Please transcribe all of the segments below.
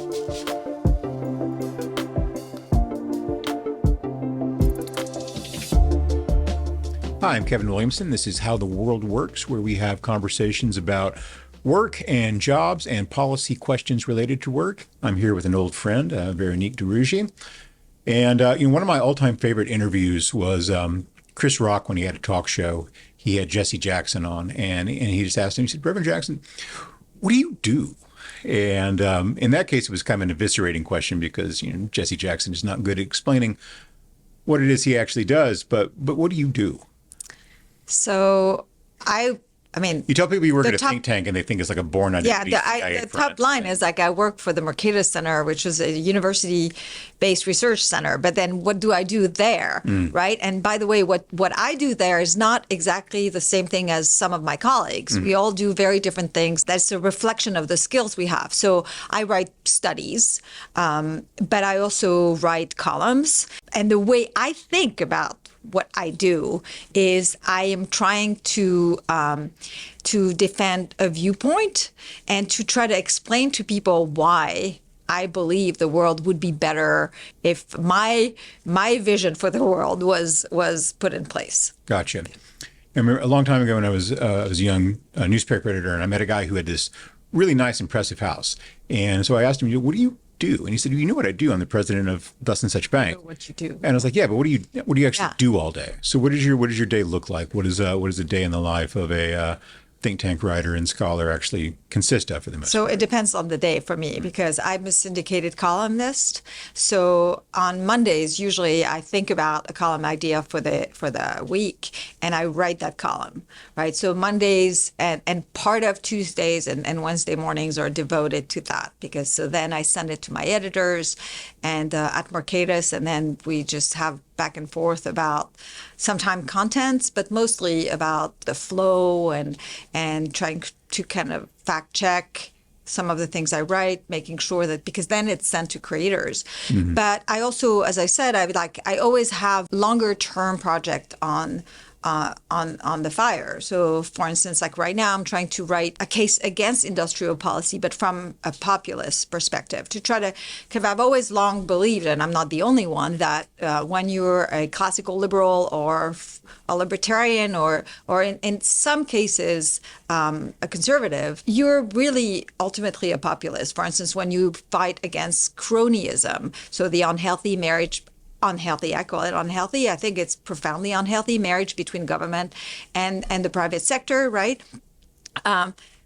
Hi, I'm Kevin Williamson. This is How the World Works, where we have conversations about work and jobs and policy questions related to work. I'm here with an old friend, Veronique de Rugy. And one of my all-time favorite interviews was Chris Rock when he had a talk show. He had Jesse Jackson on, and he just asked him, he said, Reverend Jackson, what do you do? And in that case, it was kind of an eviscerating question because Jesse Jackson is not good at explaining what it is he actually does. But what do you do? So I mean, you tell people you work at a think tank and they think it's like a born identity. Yeah, the top line is like I work for the Mercatus Center, which is a university-based research center. But then what do I do there, right? And by the way, what I do there is not exactly the same thing as some of my colleagues. We all do very different things. That's a reflection of the skills we have. So I write studies, but I also write columns. And the way I think about what I do is I am trying to defend a viewpoint and to try to explain to people why I believe the world would be better if my vision for the world was put in place. Gotcha. I remember a long time ago when I was a young newspaper editor, and I met a guy who had this really nice, impressive house. And so I asked him, what do you do? And he said, you know what I do? I'm the president of thus and such bank. I know what you do. And I was like, yeah, but what do you actually do all day? So what does your day look like? What is a day in the life of a think tank writer and scholar actually consist of for the most part? It depends on the day for me because I'm a syndicated columnist. So on Mondays, usually I think about a column idea for the week and I write that column, right? So Mondays and part of Tuesdays and Wednesday mornings are devoted to that because so then I send it to my editors and at Mercatus, and then we just have back and forth about sometimes contents, but mostly about the flow and trying to kind of fact check some of the things I write, making sure that because then it's sent to creators. But I also, as I said, I always have longer term project on the fire. So for instance, like right now, I'm trying to write a case against industrial policy, but from a populist perspective to try to, because I've always long believed, and I'm not the only one, that when you're a classical liberal or a libertarian or in some cases a conservative, you're really ultimately a populist. For instance, when you fight against cronyism, so the unhealthy marriage, I call it unhealthy. I think it's profoundly unhealthy marriage between government and the private sector, right?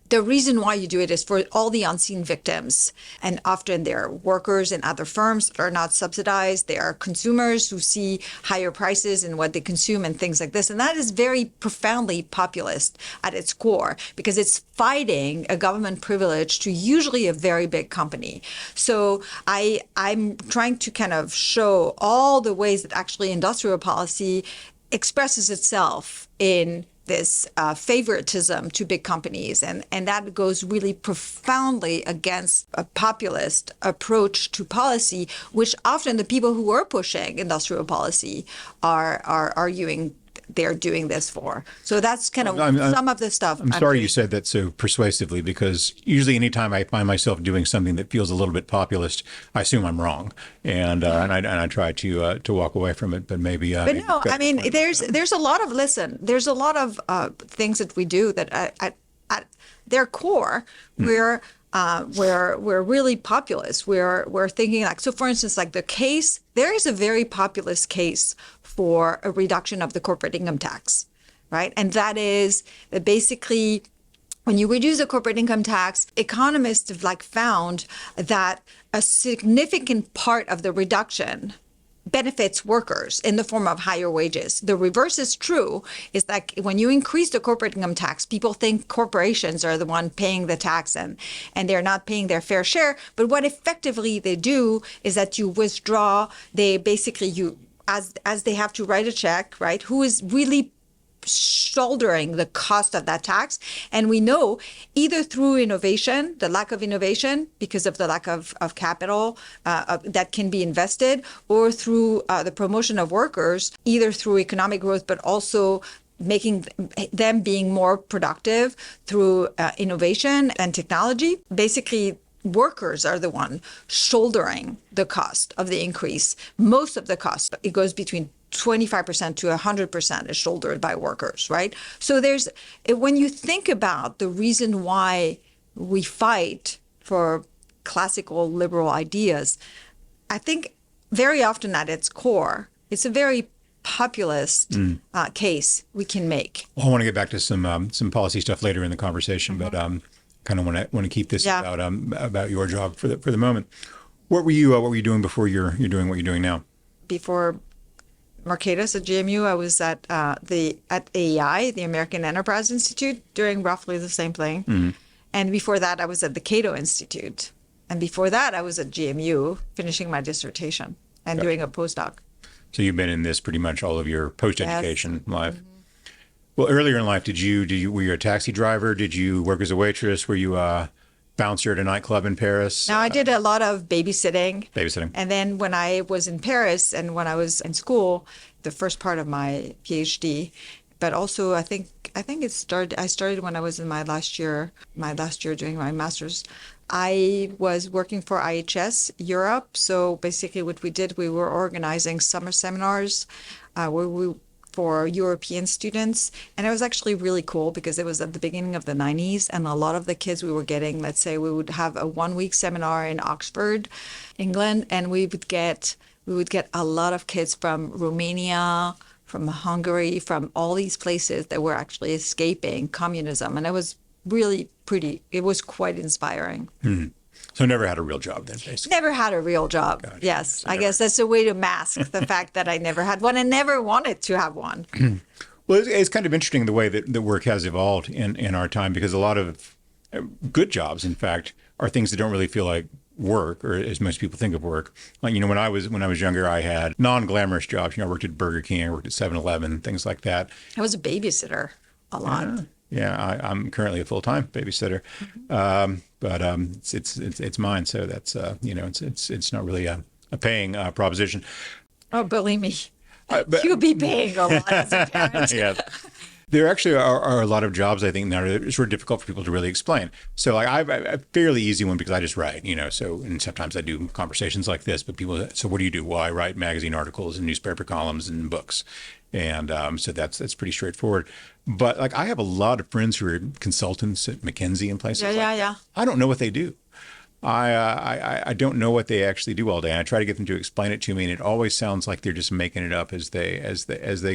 The reason why you do it is for all the unseen victims. And often they're workers in other firms that are not subsidized. They are consumers who see higher prices in what they consume and things like this. And that is very profoundly populist at its core because it's fighting a government privilege to usually a very big company. So I'm trying to kind of show all the ways that actually industrial policy expresses itself in this favoritism to big companies. And that goes really profoundly against a populist approach to policy, which often the people who are pushing industrial policy are arguing they're doing this for. So that's kind of some of the stuff. I'm sorry you said that so persuasively, because usually anytime I find myself doing something that feels a little bit populist, I assume I'm wrong, and I try to walk away from it. But maybe. But no, I mean, there's a lot of there's a lot of things that we do that at their core we're really populist. We're thinking like, so for instance, like there is a very populist case for a reduction of the corporate income tax, right? And that is that basically when you reduce the corporate income tax, economists have found that a significant part of the reduction benefits workers in the form of higher wages. The reverse is true, is that when you increase the corporate income tax, people think corporations are the one paying the tax and they're not paying their fair share. But what effectively they do is that you withdraw, as they have to write a check, right? Who is really shouldering the cost of that tax. And we know either through innovation, the lack of innovation because of the lack of capital that can be invested, or through the promotion of workers, either through economic growth, but also making them being more productive through innovation and technology. Basically, workers are the one shouldering the cost of the increase. Most of the cost, it goes between 25% to 100% is shouldered by workers, right? So when you think about the reason why we fight for classical liberal ideas, I think very often at its core, it's a very populist case we can make. Well, I want to get back to some policy stuff later in the conversation, but kind of want to keep this about your job for the moment. What were you doing before you're doing what you're doing now? Before Mercatus at GMU, I was at AEI, the American Enterprise Institute, doing roughly the same thing. Mm-hmm. And before that, I was at the Cato Institute. And before that, I was at GMU finishing my dissertation and doing a postdoc. So you've been in this pretty much all of your post-education life. Mm-hmm. Well, earlier in life, were you a taxi driver? Did you work as a waitress? Were you a bouncer at a nightclub in Paris? No, I did a lot of babysitting. Babysitting. And then when I was in Paris and when I was in school, the first part of my PhD, but also I think I started when I was in my last year doing my master's. I was working for IHS Europe. So basically what we did, we were organizing summer seminars for European students. And it was actually really cool because it was at the beginning of the 90s. And a lot of the kids we were getting, let's say we would have a 1-week seminar in Oxford, England, and we would get a lot of kids from Romania, from Hungary, from all these places that were actually escaping communism. And it was really it was quite inspiring. Mm-hmm. So never had a real job then, basically. Never had a real job. Gotcha. Yes. So I guess that's a way to mask the fact that I never had one and never wanted to have one. Well, it's kind of interesting the way that the work has evolved in our time, because a lot of good jobs, in fact, are things that don't really feel like work, or as most people think of work. Like, when I was younger, I had non-glamorous jobs. I worked at Burger King, I worked at 7-Eleven, things like that. I was a babysitter a lot. Yeah, I'm currently a full-time babysitter, but it's mine. So that's it's not really a paying proposition. Oh, believe me, you'll be paying a lot as a parent. Yeah. There actually are a lot of jobs, I think, that are sort of difficult for people to really explain. So like I have a fairly easy one because I just write, so, and sometimes I do conversations like this, but people, so what do you do? Well, I write magazine articles and newspaper columns and books. And so that's pretty straightforward. But like I have a lot of friends who are consultants at McKinsey and places. Yeah. I don't know what they do. I don't know what they actually do all day. And I try to get them to explain it to me, and it always sounds like they're just making it up as they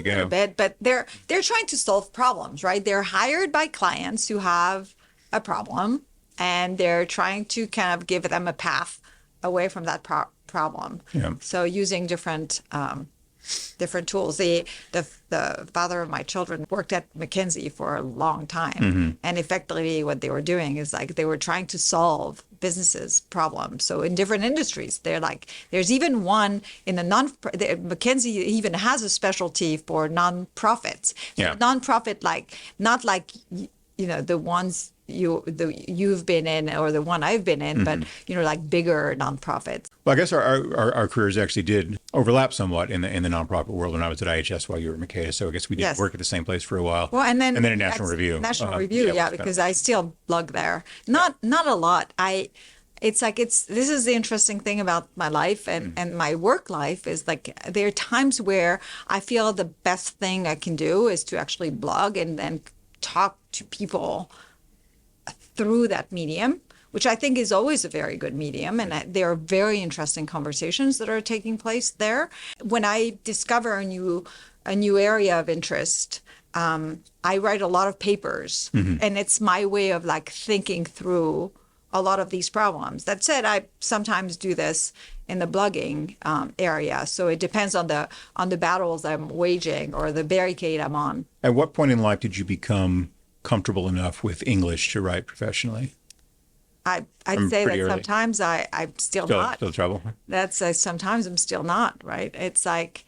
go. A bit, but they're trying to solve problems, right? They're hired by clients who have a problem, and they're trying to kind of give them a path away from that problem. Yeah. So using different tools. The father of my children worked at McKinsey for a long time. Mm-hmm. And effectively what they were doing is like they were trying to solve businesses problems. So in different industries, they're like, there's even one in the McKinsey even has a specialty for nonprofits. So nonprofit, like, not like, the ones you've been in or the one I've been in, but like bigger nonprofits. Well, I guess our careers actually did overlap somewhat in the nonprofit world when I was at IHS while you were at Mercatus. So I guess we did work at the same place for a while. Well, and then in National Review. National Review, because I still blog there. Not a lot. This is the interesting thing about my life and my work life is like there are times where I feel the best thing I can do is to actually blog and then talk to people through that medium, which I think is always a very good medium. And there are very interesting conversations that are taking place there. When I discover a new area of interest, I write a lot of papers, and it's my way of like thinking through a lot of these problems. That said, I sometimes do this in the blogging area. So it depends on the battles I'm waging or the barricade I'm on. At what point in life did you become comfortable enough with English to write professionally? I'd say that early. Sometimes I'm still not. Still trouble? That's sometimes I'm still not, right? It's like,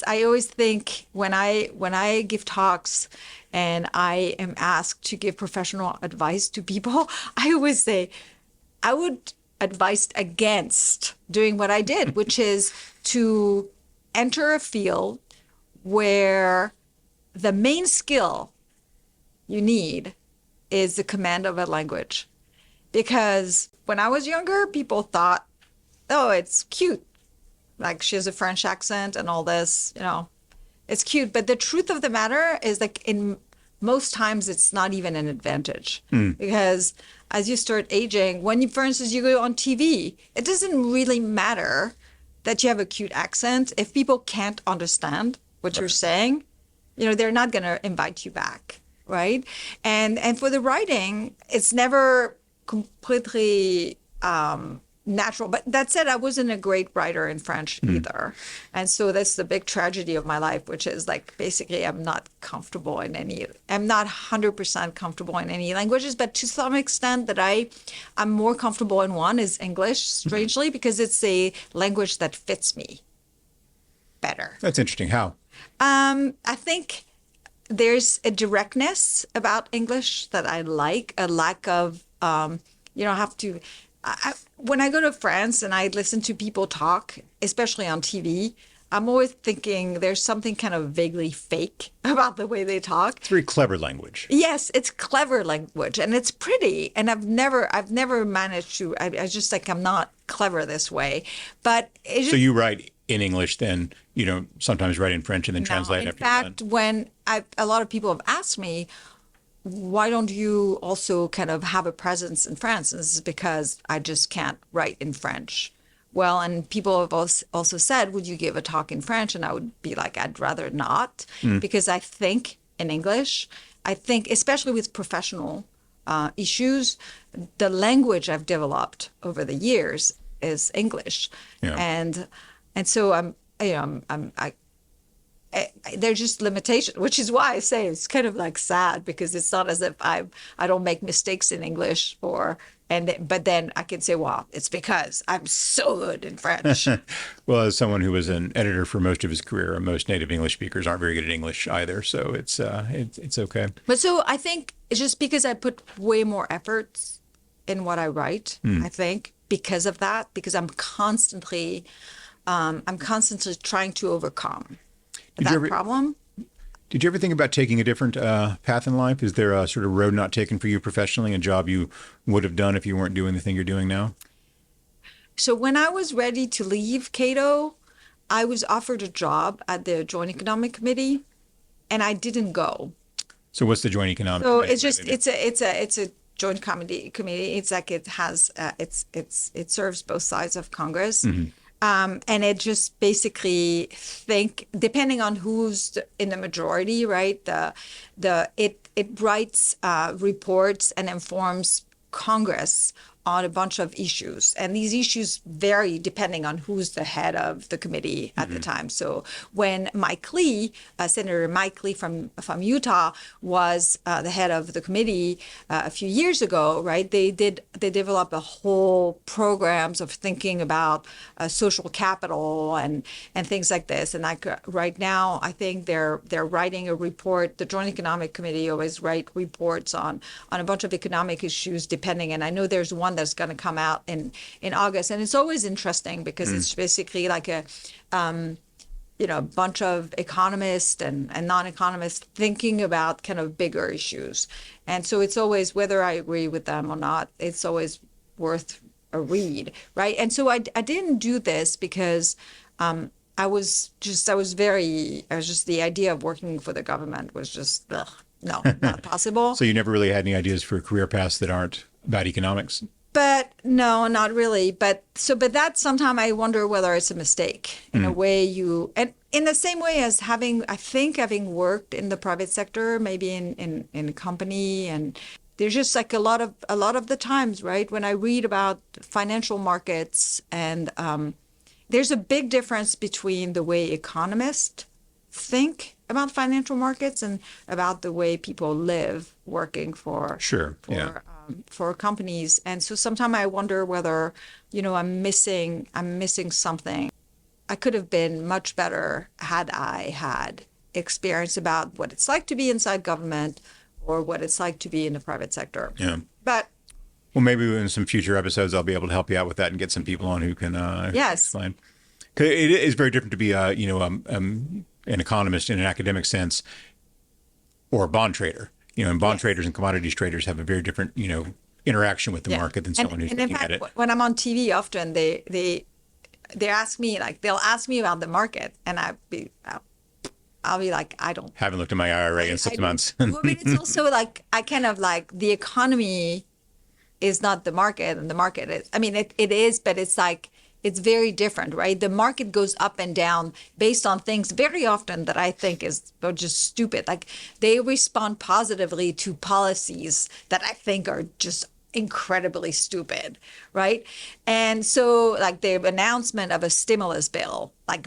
I always think when I give talks and I am asked to give professional advice to people, I always say, I would advise against doing what I did, which is to enter a field where the main skill you need is the command of a language. because when I was younger, people thought, oh, it's cute. Like she has a French accent and all this, it's cute. But the truth of the matter is like in most times it's not even an advantage because as you start aging, when you, for instance, you go on TV, it doesn't really matter that you have a cute accent. If people can't understand what you're saying, they're not going to invite you back. Right. And for the writing, it's never completely natural. But that said, I wasn't a great writer in French either. And so that's the big tragedy of my life, which is like basically I'm not 100% comfortable in any languages, but to some extent that I'm more comfortable in one is English, strangely, because it's a language that fits me better. That's interesting. How? I think there's a directness about English that I like, a lack of, when I go to France and I listen to people talk, especially on TV, I'm always thinking there's something kind of vaguely fake about the way they talk. It's very clever language. Yes, it's clever language and it's pretty. And I've never managed to, I just like, I'm not clever this way. But so you write in English, then sometimes write in French and then translate in after fact, when a lot of people have asked me, why don't you also kind of have a presence in France? And this is because I just can't write in French. Well, and people have also said, would you give a talk in French? And I would be like, I'd rather not, because I think in English, I think, especially with professional issues, the language I've developed over the years is English. Yeah. And so there's just limitation, which is why I say it's kind of like sad because it's not as if I don't make mistakes in English but then I can say, well, it's because I'm so good in French. Well, as someone who was an editor for most of his career, most native English speakers aren't very good at English either. So it's okay. But so I think it's just because I put way more efforts in what I write, I think because of that, because I'm constantly trying to overcome that problem. Did you ever think about taking a different path in life? Is there a sort of road not taken for you professionally, a job you would have done if you weren't doing the thing you're doing now? So when I was ready to leave Cato, I was offered a job at the Joint Economic Committee, and I didn't go. So what's the Joint Economic So Committee? it's just it's a joint committee. It's like it has it serves both sides of Congress. And it just basically depending on who's in the majority, right? It writes reports and informs Congress on a bunch of issues. And these issues vary depending on who's the head of the committee at the time. So when Mike Lee, Senator Mike Lee from Utah, was the head of the committee a few years ago, right, they developed a whole programs of thinking about social capital and things like this. And like right now, I think they're writing a report. The Joint Economic Committee always write reports on a bunch of economic issues depending. And I know there's one that's going to come out in August. And it's always interesting because it's basically like a bunch of economists and non-economists thinking about kind of bigger issues. And so it's always, whether I agree with them or not, it's always worth a read, right? And so I didn't do this because the idea of working for the government was just, no, not possible. So you never really had any ideas for career paths that aren't about economics? But no, not really. But that sometimes I wonder whether it's a mistake in a way and in the same way as having worked in the private sector, maybe in a company, and there's just like a lot of the times, right, when I read about financial markets and there's a big difference between the way economists think about financial markets and about the way people live working for companies. And so sometimes I wonder whether, I'm missing something. I could have been much better had I had experience about what it's like to be inside government or what it's like to be in the private sector. Yeah. But well, maybe in some future episodes, I'll be able to help you out with that and get some people on who can explain. 'Cause it is very different to be an economist in an academic sense or a bond trader. And bond traders and commodities traders have a very different, interaction with the market than someone who's and looking in fact, at it. when I'm on TV, often they ask me, like, they'll ask me about the market, and I'll be like, I don't. Haven't looked at my IRA in 6 months. Well, but it's also like, I kind of like, the economy is not the market, and the market is, I mean, it is, but it's like, it's very different, right? The market goes up and down based on things very often that I think is just stupid. Like, they respond positively to policies that I think are just incredibly stupid, right? And so, like, the announcement of a stimulus bill, like,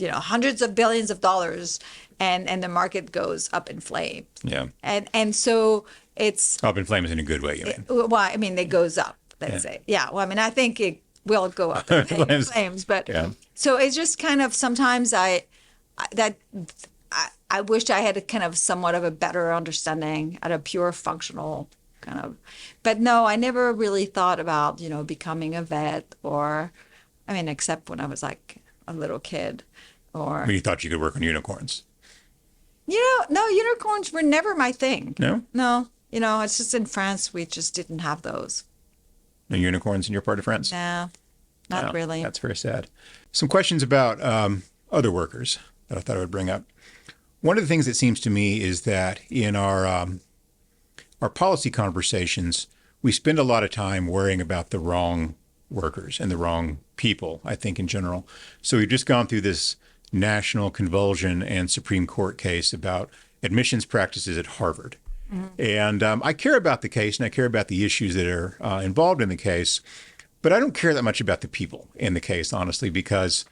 hundreds of billions of dollars, and the market goes up in flames. Yeah. And so it's Up in flames in a good way, you mean? well, I mean, it goes up, let's say. Yeah. Well, I mean, I think it will go up in flames, but so it's just kind of, sometimes I wish I had a kind of somewhat of a better understanding at a pure functional kind of, but no, I never really thought about, becoming a vet, or, I mean, except when I was like a little kid, or. When you thought you could work on unicorns. No, unicorns were never my thing. No? No. It's just in France, we just didn't have those. No unicorns in your part of France? No, not really. That's very sad. Some questions about other workers that I thought I would bring up. One of the things that seems to me is that in our policy conversations, we spend a lot of time worrying about the wrong workers and the wrong people, I think, in general. So we've just gone through this national convulsion and Supreme Court case about admissions practices at Harvard. And I care about the case, and I care about the issues that are involved in the case, but I don't care that much about the people in the case, honestly, because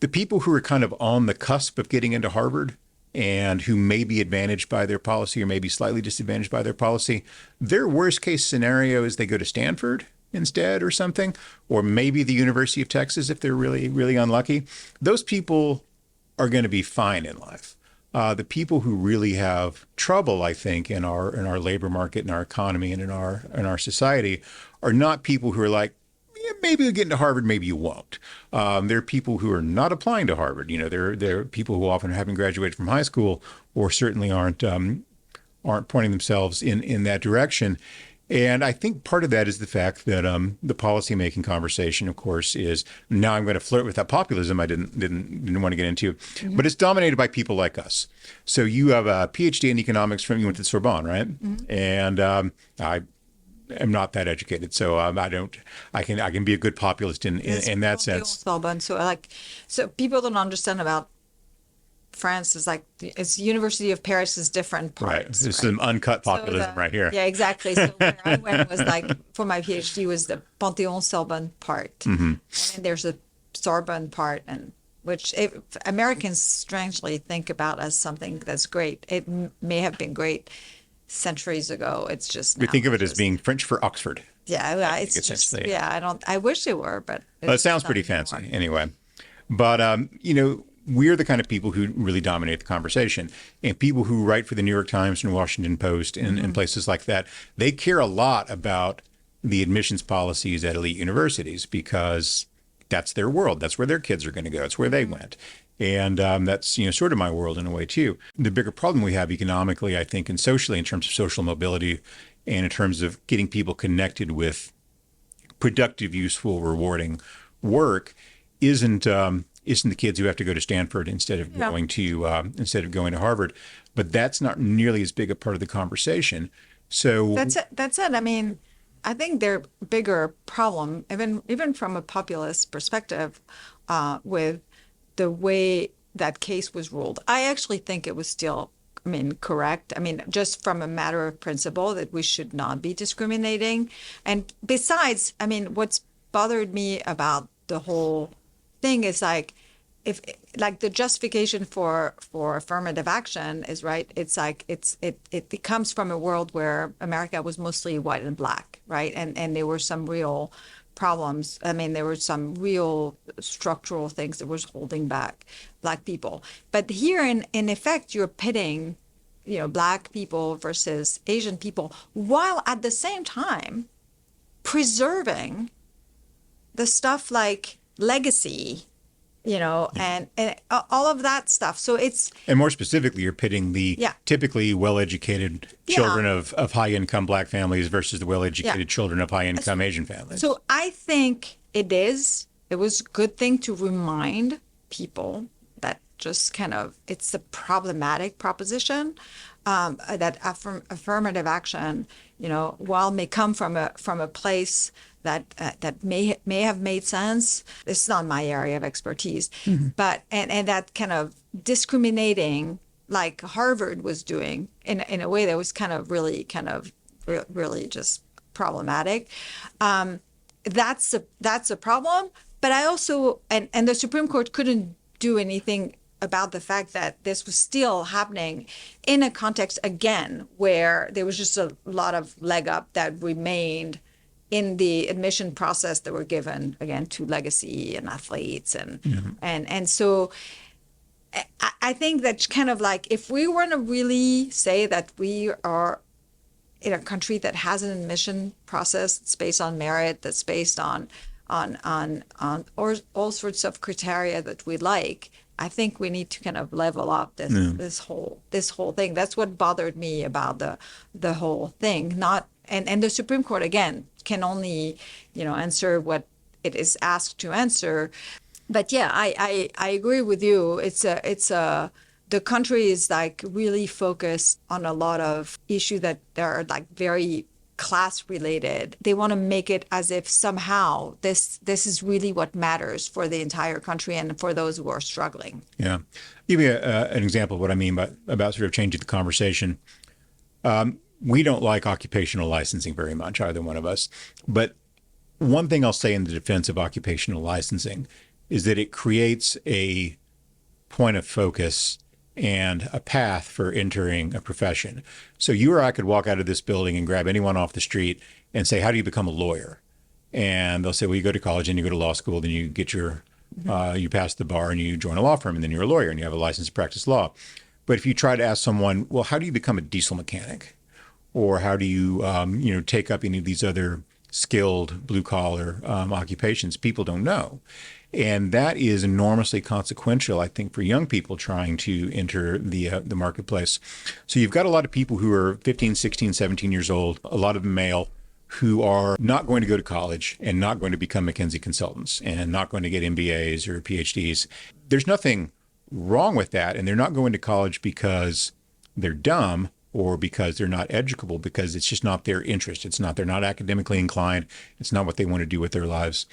the people who are kind of on the cusp of getting into Harvard and who may be advantaged by their policy or maybe slightly disadvantaged by their policy, their worst case scenario is they go to Stanford instead or something, or maybe the University of Texas if they're really, really unlucky. Those people are going to be fine in life. The people who really have trouble, I think, in our labor market, in our economy, and in our society, are not people who are like, maybe you'll get into Harvard, maybe you won't. They're people who are not applying to Harvard. They're people who often haven't graduated from high school, or certainly aren't pointing themselves in that direction. And I think part of that is the fact that the policymaking conversation, of course, is now I'm going to flirt with that populism I didn't want to get into, but it's dominated by people like us. So you have a PhD in economics you went to Sorbonne, right? And I am not that educated, so I can be a good populist in that sense. Sorbonne. So people don't understand about France is like, it's University of Paris is different parts. Right. This is some uncut populism right here. Yeah, exactly. So where I went was like, for my PhD, was the Panthéon-Sorbonne part. And then there's a Sorbonne part, and which Americans strangely think about as something that's great. It may have been great centuries ago. It's just we think of it as being French for Oxford. Yeah, it's just, I wish it were, but it sounds pretty fancy anyway. But we're the kind of people who really dominate the conversation, and people who write for the New York Times and Washington Post and places like that, they care a lot about the admissions policies at elite universities because that's their world. That's where their kids are going to go. It's where they went. And that's, sort of my world in a way, too. The bigger problem we have economically, I think, and socially in terms of social mobility and in terms of getting people connected with productive, useful, rewarding work isn't the kids who have to go to Stanford instead of going to Harvard. But that's not nearly as big a part of the conversation. So that's it. I mean, I think their bigger problem, even from a populist perspective, with the way that case was ruled, I actually think it was still, correct. Just from a matter of principle that we should not be discriminating. And besides, what's bothered me about the whole thing is if the justification for affirmative action is right. It's like it comes from a world where America was mostly white and black, right? And there were some real problems. There were some real structural things that was holding back black people. But here, in effect, you're pitting, black people versus Asian people, while at the same time preserving the stuff like legacy, and all of that stuff. So it's, And more specifically, you're pitting the yeah, typically well-educated children of high-income Black families versus the well-educated children of high-income Asian families. So I think it was a good thing to remind people that just kind of, it's a problematic proposition, that affirmative action, while may come from a place that may have made sense. It's not my area of expertise, but and that kind of discriminating, like Harvard was doing, in a way that was kind of really really just problematic. That's a problem. But I also, and the Supreme Court couldn't do anything about the fact that this was still happening in a context, again, where there was just a lot of leg up that remained in the admission process that were given, again, to legacy and athletes. And so I think that kind of like, if we want to really say that we are in a country that has an admission process that's based on merit, that's based on all sorts of criteria that we like, I think we need to kind of level up this whole thing. That's what bothered me about the whole thing. And the Supreme Court, again, can only answer what it is asked to answer. But yeah, I agree with you. The country is like really focused on a lot of issues that are like very class related. They want to make it as if somehow this is really what matters for the entire country and for those who are struggling. Yeah. Give me an example of what I mean about sort of changing the conversation. We don't like occupational licensing very much, either one of us. But one thing I'll say in the defense of occupational licensing is that it creates a point of focus and a path for entering a profession. So you or I could walk out of this building and grab anyone off the street and say, how do you become a lawyer? And they'll say, well, you go to college and you go to law school, then you get your, you pass the bar and you join a law firm, and then you're a lawyer and you have a license to practice law. But if you try to ask someone, well, how do you become a diesel mechanic? Or how do you, take up any of these other skilled blue collar occupations? People don't know. And that is enormously consequential, I think, for young people trying to enter the marketplace. So you've got a lot of people who are 15, 16, 17 years old, a lot of them male, who are not going to go to college and not going to become McKinsey consultants and not going to get MBAs or PhDs. There's nothing wrong with that. And they're not going to college because they're dumb or because they're not educable, because it's just not their interest. They're not academically inclined. It's not what they want to do with their lives.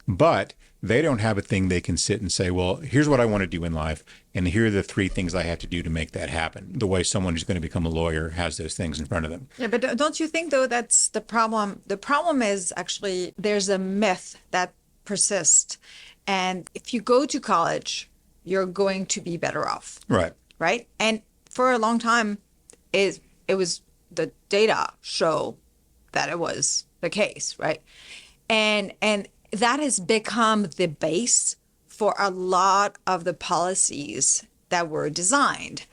But they don't have a thing they can sit and say, well, here's what I want to do in life, and here are the 3 things I have to do to make that happen, the way someone who's going to become a lawyer has those things in front of them. Yeah, but don't you think, though, that's the problem? The problem is actually there's a myth that persists. And if you go to college, you're going to be better off. Right. Right? And for a long time, it was the data show that it was the case, right? And that has become the base for a lot of the policies that were designed.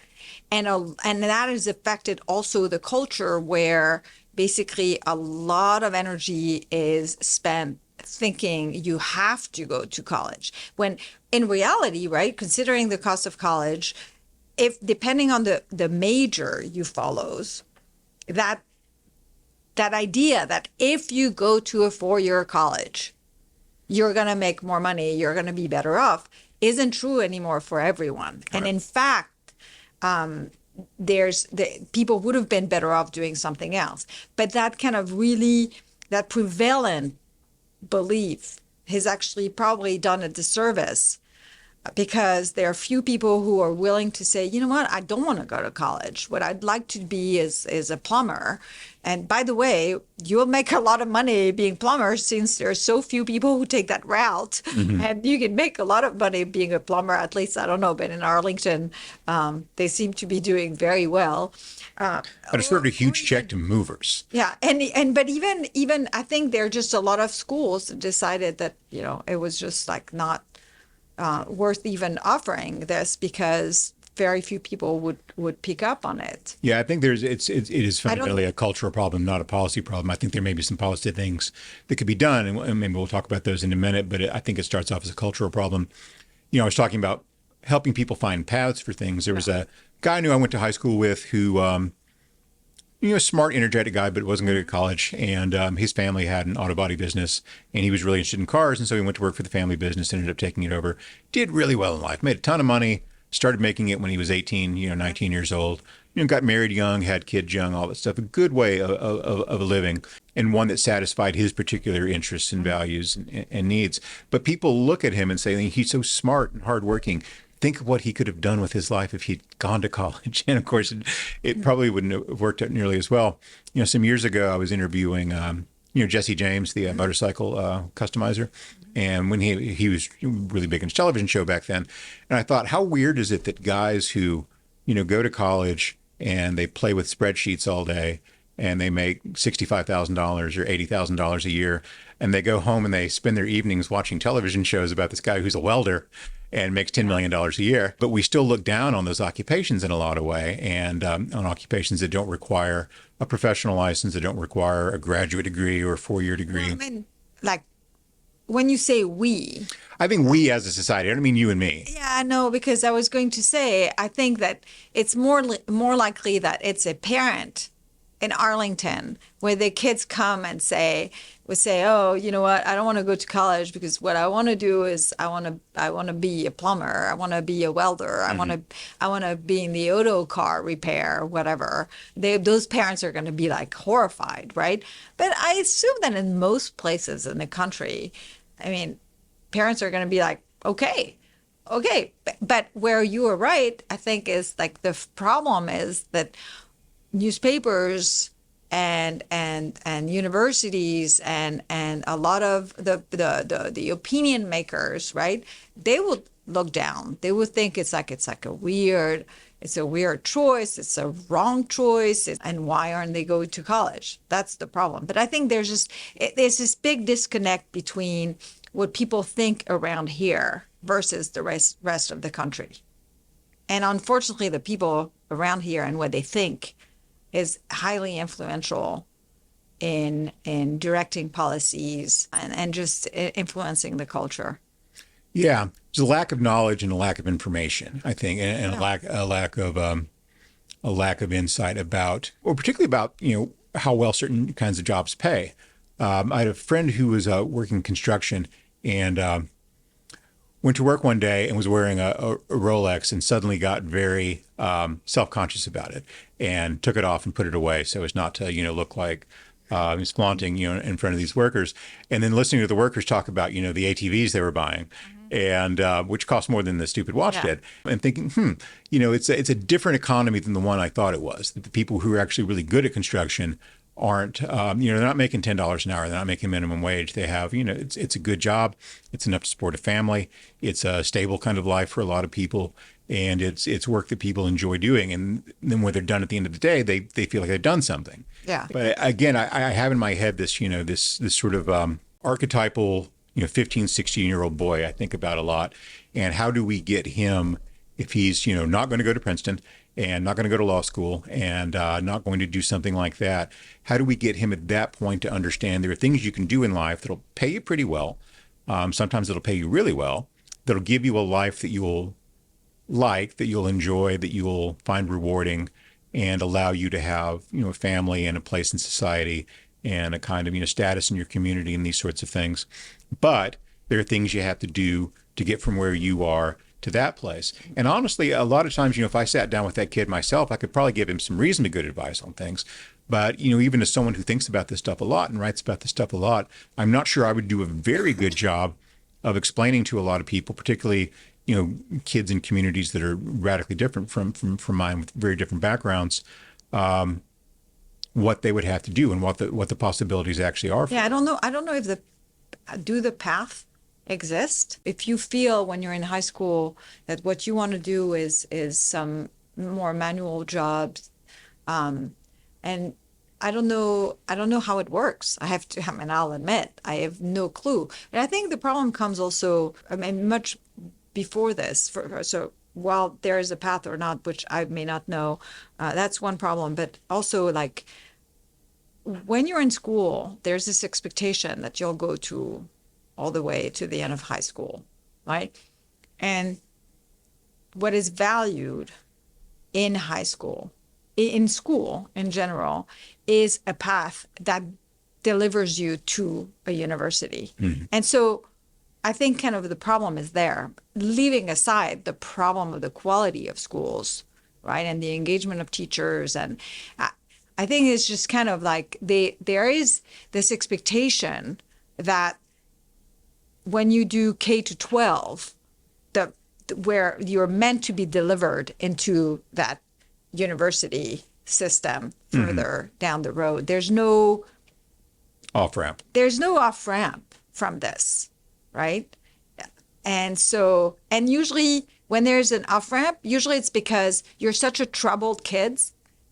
And that has affected also the culture, where basically a lot of energy is spent thinking you have to go to college. When in reality, right, considering the cost of college, if depending on the major you follows, that idea that if you go to a 4-year college, you're going to make more money, you're going to be better off, isn't true anymore for everyone. Right. And in fact, people would have been better off doing something else. But that kind of really, that prevalent belief has actually probably done a disservice, because there are few people who are willing to say, you know what, I don't want to go to college. What I'd like to be is a plumber. And by the way, you'll make a lot of money being plumber, since there are so few people who take that route. Mm-hmm. And you can make a lot of money being a plumber, at least, I don't know, but in Arlington, they seem to be doing very well. But it's sort of a huge check to movers. Yeah. But even I think there are just a lot of schools that decided that, it was just like not worth even offering this, because very few people would pick up on it. Yeah, I think it is fundamentally a cultural problem, not a policy problem. I think there may be some policy things that could be done, and maybe we'll talk about those in a minute, but I think it starts off as a cultural problem. I was talking about helping people find paths for things. There was a guy I knew I went to high school with who, smart, energetic guy, but wasn't good at college. And his family had an auto body business, and he was really interested in cars. And so he went to work for the family business, ended up taking it over, did really well in life, made a ton of money, started making it when he was 18, 19 years old, got married young, had kids young, all that stuff. A good way of living, and one that satisfied his particular interests and values and needs. But people look at him and say, he's so smart and hardworking. Think of what he could have done with his life if he'd gone to college. And of course, it probably wouldn't have worked out nearly as well. Some years ago, I was interviewing, Jesse James, the motorcycle customizer. And when he was really big in his television show back then. And I thought, how weird is it that guys who, go to college and they play with spreadsheets all day and they make $65,000 or $80,000 a year, and they go home and they spend their evenings watching television shows about this guy who's a welder and makes $10 million a year. But we still look down on those occupations in a lot of way, and on occupations that don't require a professional license, that don't require a graduate degree or a 4-year degree. Well, I mean, like, when you say we, I think we as a society, I don't mean you and me. yeah, no, because I was going to say, I think that it's more likely that it's a parent in Arlington where the kids come and would say, oh, you know what, I don't want to go to college because what I want to do is I want to be a plumber, I want to be a welder, I want to be in the auto car repair, whatever. Those parents are going to be like horrified, right? But I assume that in most places in the country, I mean, parents are going to be like, okay. But where you are right, I think, is like the problem is that newspapers and universities and a lot of the opinion makers, right? They will look down. They will think it's like a weird choice. It's a wrong choice. And why aren't they going to college? That's the problem. But I think there's this big disconnect between what people think around here versus the rest of the country. And unfortunately, the people around here and what they think is highly influential in directing policies and just influencing the culture. Yeah, there's a lack of knowledge and a lack of information, I think, and a lack of insight about, or particularly about, how well certain kinds of jobs pay. I had a friend who was working construction and went to work one day and was wearing a Rolex and suddenly got very self-conscious about it and took it off and put it away so as not to, look like he's flaunting, in front of these workers. And then listening to the workers talk about, the ATVs they were buying, and which cost more than the stupid watch did, and thinking, it's a different economy than the one I thought it was. That the people who are actually really good at construction aren't, they're not making $10 an hour. They're not making minimum wage. They have, it's a good job. It's enough to support a family. It's a stable kind of life for a lot of people. And it's work that people enjoy doing. And then when they're done at the end of the day, they feel like they've done something. Yeah. But again, I have in my head this, this sort of archetypal, 15, 16-year-old boy I think about a lot. And how do we get him, if he's, not going to go to Princeton and not going to go to law school and not going to do something like that, how do we get him at that point to understand there are things you can do in life that'll pay you pretty well. Sometimes it'll pay you really well. That'll give you a life that you'll like, that you'll enjoy, that you'll find rewarding, and allow you to have, a family and a place in society and a kind of, status in your community and these sorts of things. But there are things you have to do to get from where you are to that place. And honestly, a lot of times, if I sat down with that kid myself, I could probably give him some reasonably good advice on things. But, even as someone who thinks about this stuff a lot and writes about this stuff a lot, I'm not sure I would do a very good job of explaining to a lot of people, particularly, kids in communities that are radically different from mine with very different backgrounds, what they would have to do and what the possibilities actually are. Yeah, I don't know if the path exist. If you feel when you're in high school that what you want to do is some more manual jobs, and I don't know how it works. I'll admit, I have no clue. And I think the problem comes also, much before this. So while there is a path or not, which I may not know, that's one problem. But also, like, when you're in school, there's this expectation that you'll go to all the way to the end of high school, right? And what is valued in high school, in school in general, is a path that delivers you to a university. And so I think kind of the problem is there, leaving aside the problem of the quality of schools, right, and the engagement of teachers. And I think it's just kind of like there is this expectation that when you do K to 12, where you're meant to be delivered into that university system further down the road, there's no off-ramp. There's no off-ramp from this, right? And so, and usually when there's an off-ramp, usually it's because you're such a troubled kid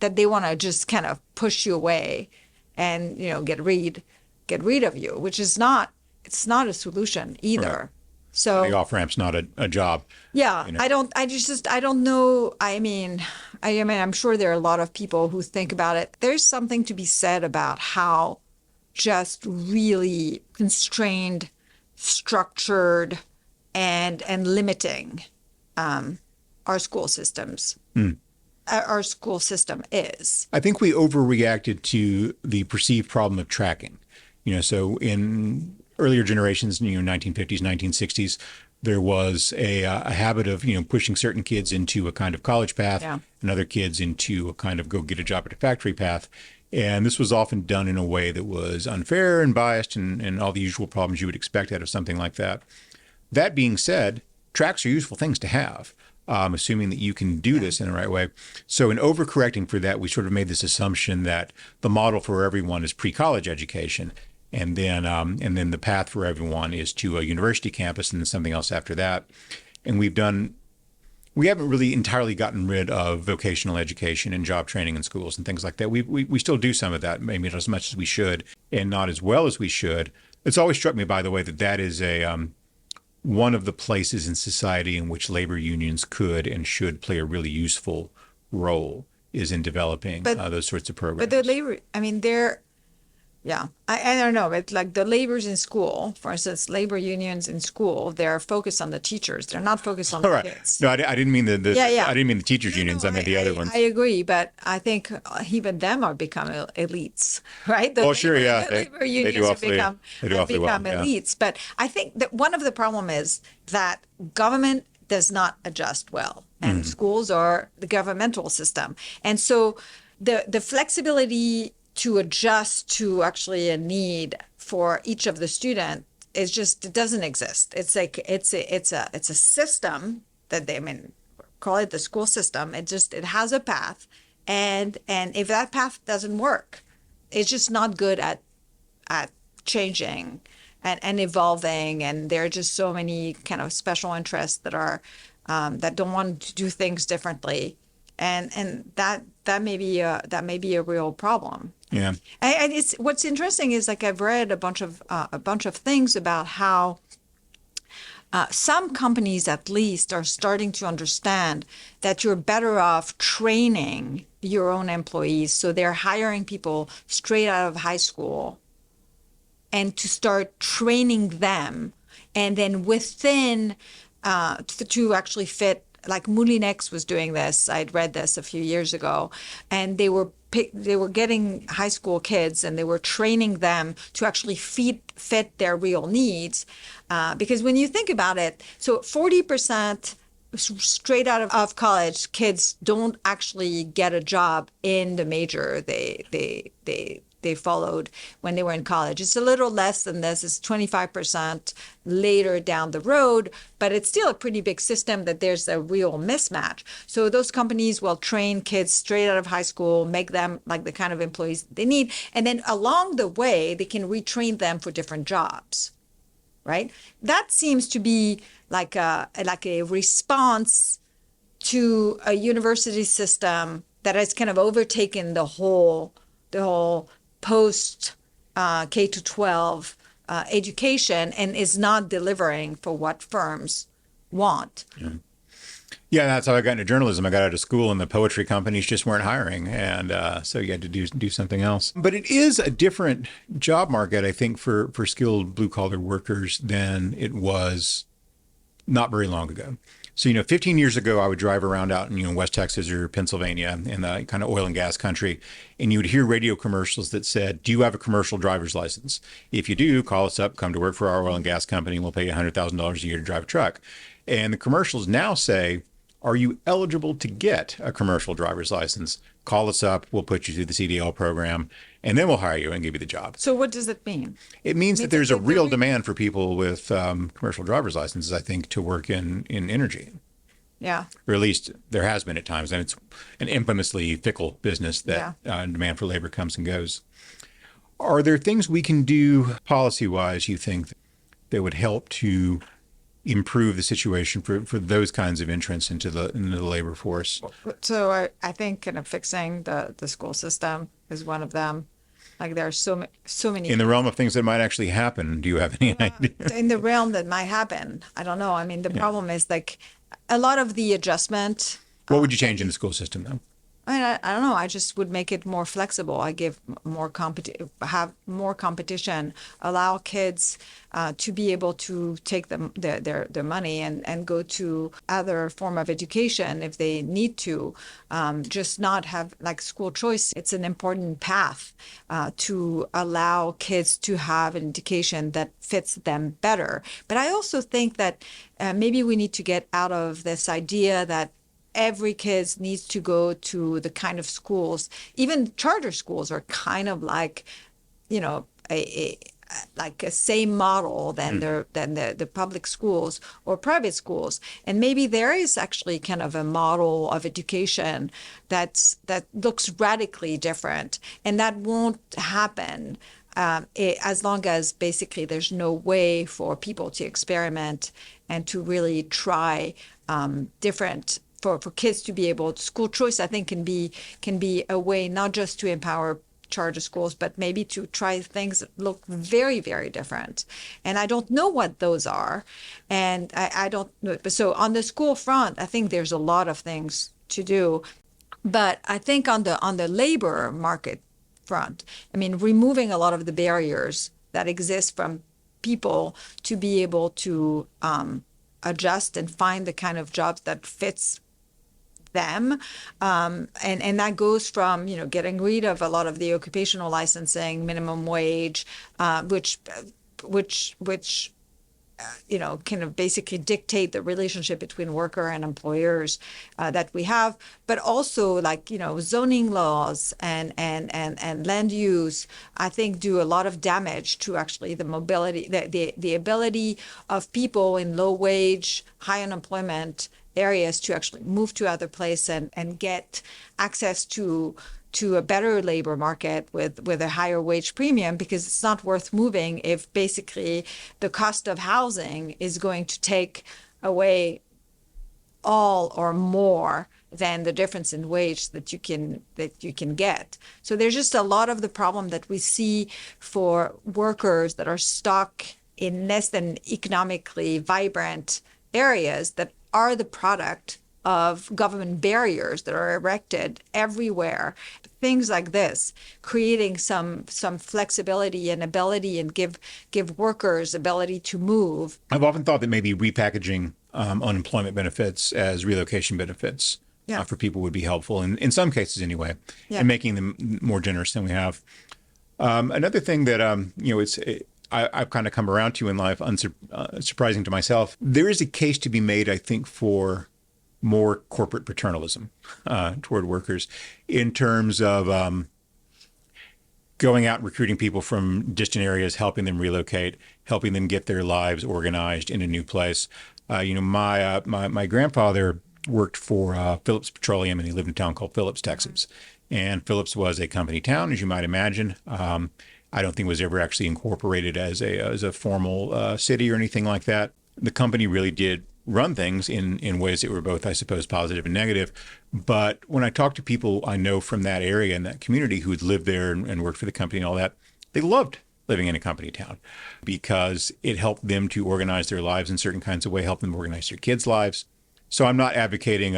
that they want to just kind of push you away and, get rid of you, which is it's not a solution either. Right. So the off-ramp's not a job. Yeah, I don't know. I mean, I'm sure there are a lot of people who think about it. There's something to be said about how just really constrained, structured, and limiting our school systems. Our school system is. I think we overreacted to the perceived problem of tracking. So in earlier generations, 1950s, 1960s, there was a habit of, pushing certain kids into a kind of college path and other kids into a kind of go get a job at a factory path. And this was often done in a way that was unfair and biased and all the usual problems you would expect out of something like that. That being said, tracks are useful things to have, assuming that you can do this in the right way. So in overcorrecting for that, we sort of made this assumption that the model for everyone is pre-college education. And then the path for everyone is to a university campus and then something else after that. And we haven't really entirely gotten rid of vocational education and job training in schools and things like that. We still do some of that, maybe not as much as we should and not as well as we should. It's always struck me, by the way, that is one of the places in society in which labor unions could and should play a really useful role is in developing those sorts of programs. But the labor, I don't know. It's like the laborers in school, for instance, labor unions in school, they're focused on the teachers. They're not focused on the kids. No, I didn't mean I didn't mean the teachers unions. I meant the other ones. I agree, but I think even them are becoming elites, right? The labor unions have become elites. But I think that one of the problem is that government does not adjust well, and schools are the governmental system, and so the flexibility to adjust to actually a need for each of the student is just, it doesn't exist. It's like it's a system that call it the school system. It has a path, and if that path doesn't work, it's just not good at changing and evolving. And there are just so many kind of special interests that are that don't want to do things differently, and that may be a real problem. Yeah. And it's what's interesting is, like, I've read a bunch of things about how some companies at least are starting to understand that you're better off training your own employees. So they're hiring people straight out of high school and to start training them, and then within to actually fit. Like Moulinex was doing this. I'd read this a few years ago, and they were getting high school kids and they were training them to actually fit their real needs. Because when you think about it, so 40% straight out of college kids don't actually get a job in the major they followed when they were in college. It's a little less than this. It's 25% later down the road, but it's still a pretty big system that there's a real mismatch. So those companies will train kids straight out of high school, make them like the kind of employees they need, and then along the way, they can retrain them for different jobs, right? That seems to be like a response to a university system that has kind of overtaken the whole post K to 12 education and is not delivering for what firms want. Yeah, that's how I got into journalism. I got out of school and the poetry companies just weren't hiring. And so you had to do something else. But it is a different job market, I think, for skilled blue collar workers than it was not very long ago. So, 15 years ago, I would drive around out in, West Texas or Pennsylvania in the kind of oil and gas country, and you would hear radio commercials that said, do you have a commercial driver's license? If you do, call us up, come to work for our oil and gas company, and we'll pay you $100,000 a year to drive a truck. And the commercials now say, are you eligible to get a commercial driver's license? Call us up, we'll put you through the CDL program, and then we'll hire you and give you the job. So what does it mean? It means that there's a real demand for people with commercial driver's licenses, I think, to work in energy. Yeah. Or at least there has been at times, and it's an infamously fickle business that demand for labor comes and goes. Are there things we can do policy-wise, you think, that would help to improve the situation for those kinds of entrants into the labor force? So I think kind of fixing the school system is one of them. Like there are so many. In the realm of things that might actually happen, do you have any idea? In the realm that might happen, I don't know. I mean, the problem is like a lot of the adjustment. What would you change in the school system, though? I mean, I don't know. I just would make it more flexible. I give more have more competition, allow kids to be able to take their money and go to other form of education if they need to. Just not have like school choice. It's an important path to allow kids to have an education that fits them better. But I also think that maybe we need to get out of this idea that every kid needs to go to the kind of schools. Even charter schools are kind of like, like a same model than the public schools or private schools. And maybe there is actually kind of a model of education that looks radically different, and that won't happen as long as basically there's no way for people to experiment and to really try different. For kids to be able to, school choice, I think, can be a way not just to empower charter schools, but maybe to try things that look very, very different. And I don't know what those are. And I don't know. So on the school front, I think there's a lot of things to do. But I think on the labor market front, I mean, removing a lot of the barriers that exist from people to be able to adjust and find the kind of jobs that fits them. And that goes from, getting rid of a lot of the occupational licensing, minimum wage, which kind of basically dictate the relationship between worker and employers that we have, but also like, zoning laws and land use, I think do a lot of damage to actually the mobility, the ability of people in low wage, high unemployment areas to actually move to other places and get access to a better labor market with a higher wage premium, because it's not worth moving if basically the cost of housing is going to take away all or more than the difference in wage that you can get. So there's just a lot of the problem that we see for workers that are stuck in less than economically vibrant areas that are the product of government barriers that are erected everywhere. Things like this, creating some flexibility and ability, and give workers ability to move. I've often thought that maybe repackaging unemployment benefits as relocation benefits for people would be helpful, in some cases anyway, and making them more generous than we have. Another thing that I've kind of come around to in life, surprising to myself, there is a case to be made, I think, for more corporate paternalism toward workers in terms of going out and recruiting people from distant areas, helping them relocate, helping them get their lives organized in a new place. My grandfather worked for Phillips Petroleum, and he lived in a town called Phillips, Texas. And Phillips was a company town, as you might imagine. I don't think it was ever actually incorporated as a formal city or anything like that. The company really did run things in ways that were both, I suppose, positive and negative. But when I talk to people I know from that area and that community who had lived there and worked for the company and all that, they loved living in a company town because it helped them to organize their lives in certain kinds of way, help them organize their kids' lives. So I'm not advocating,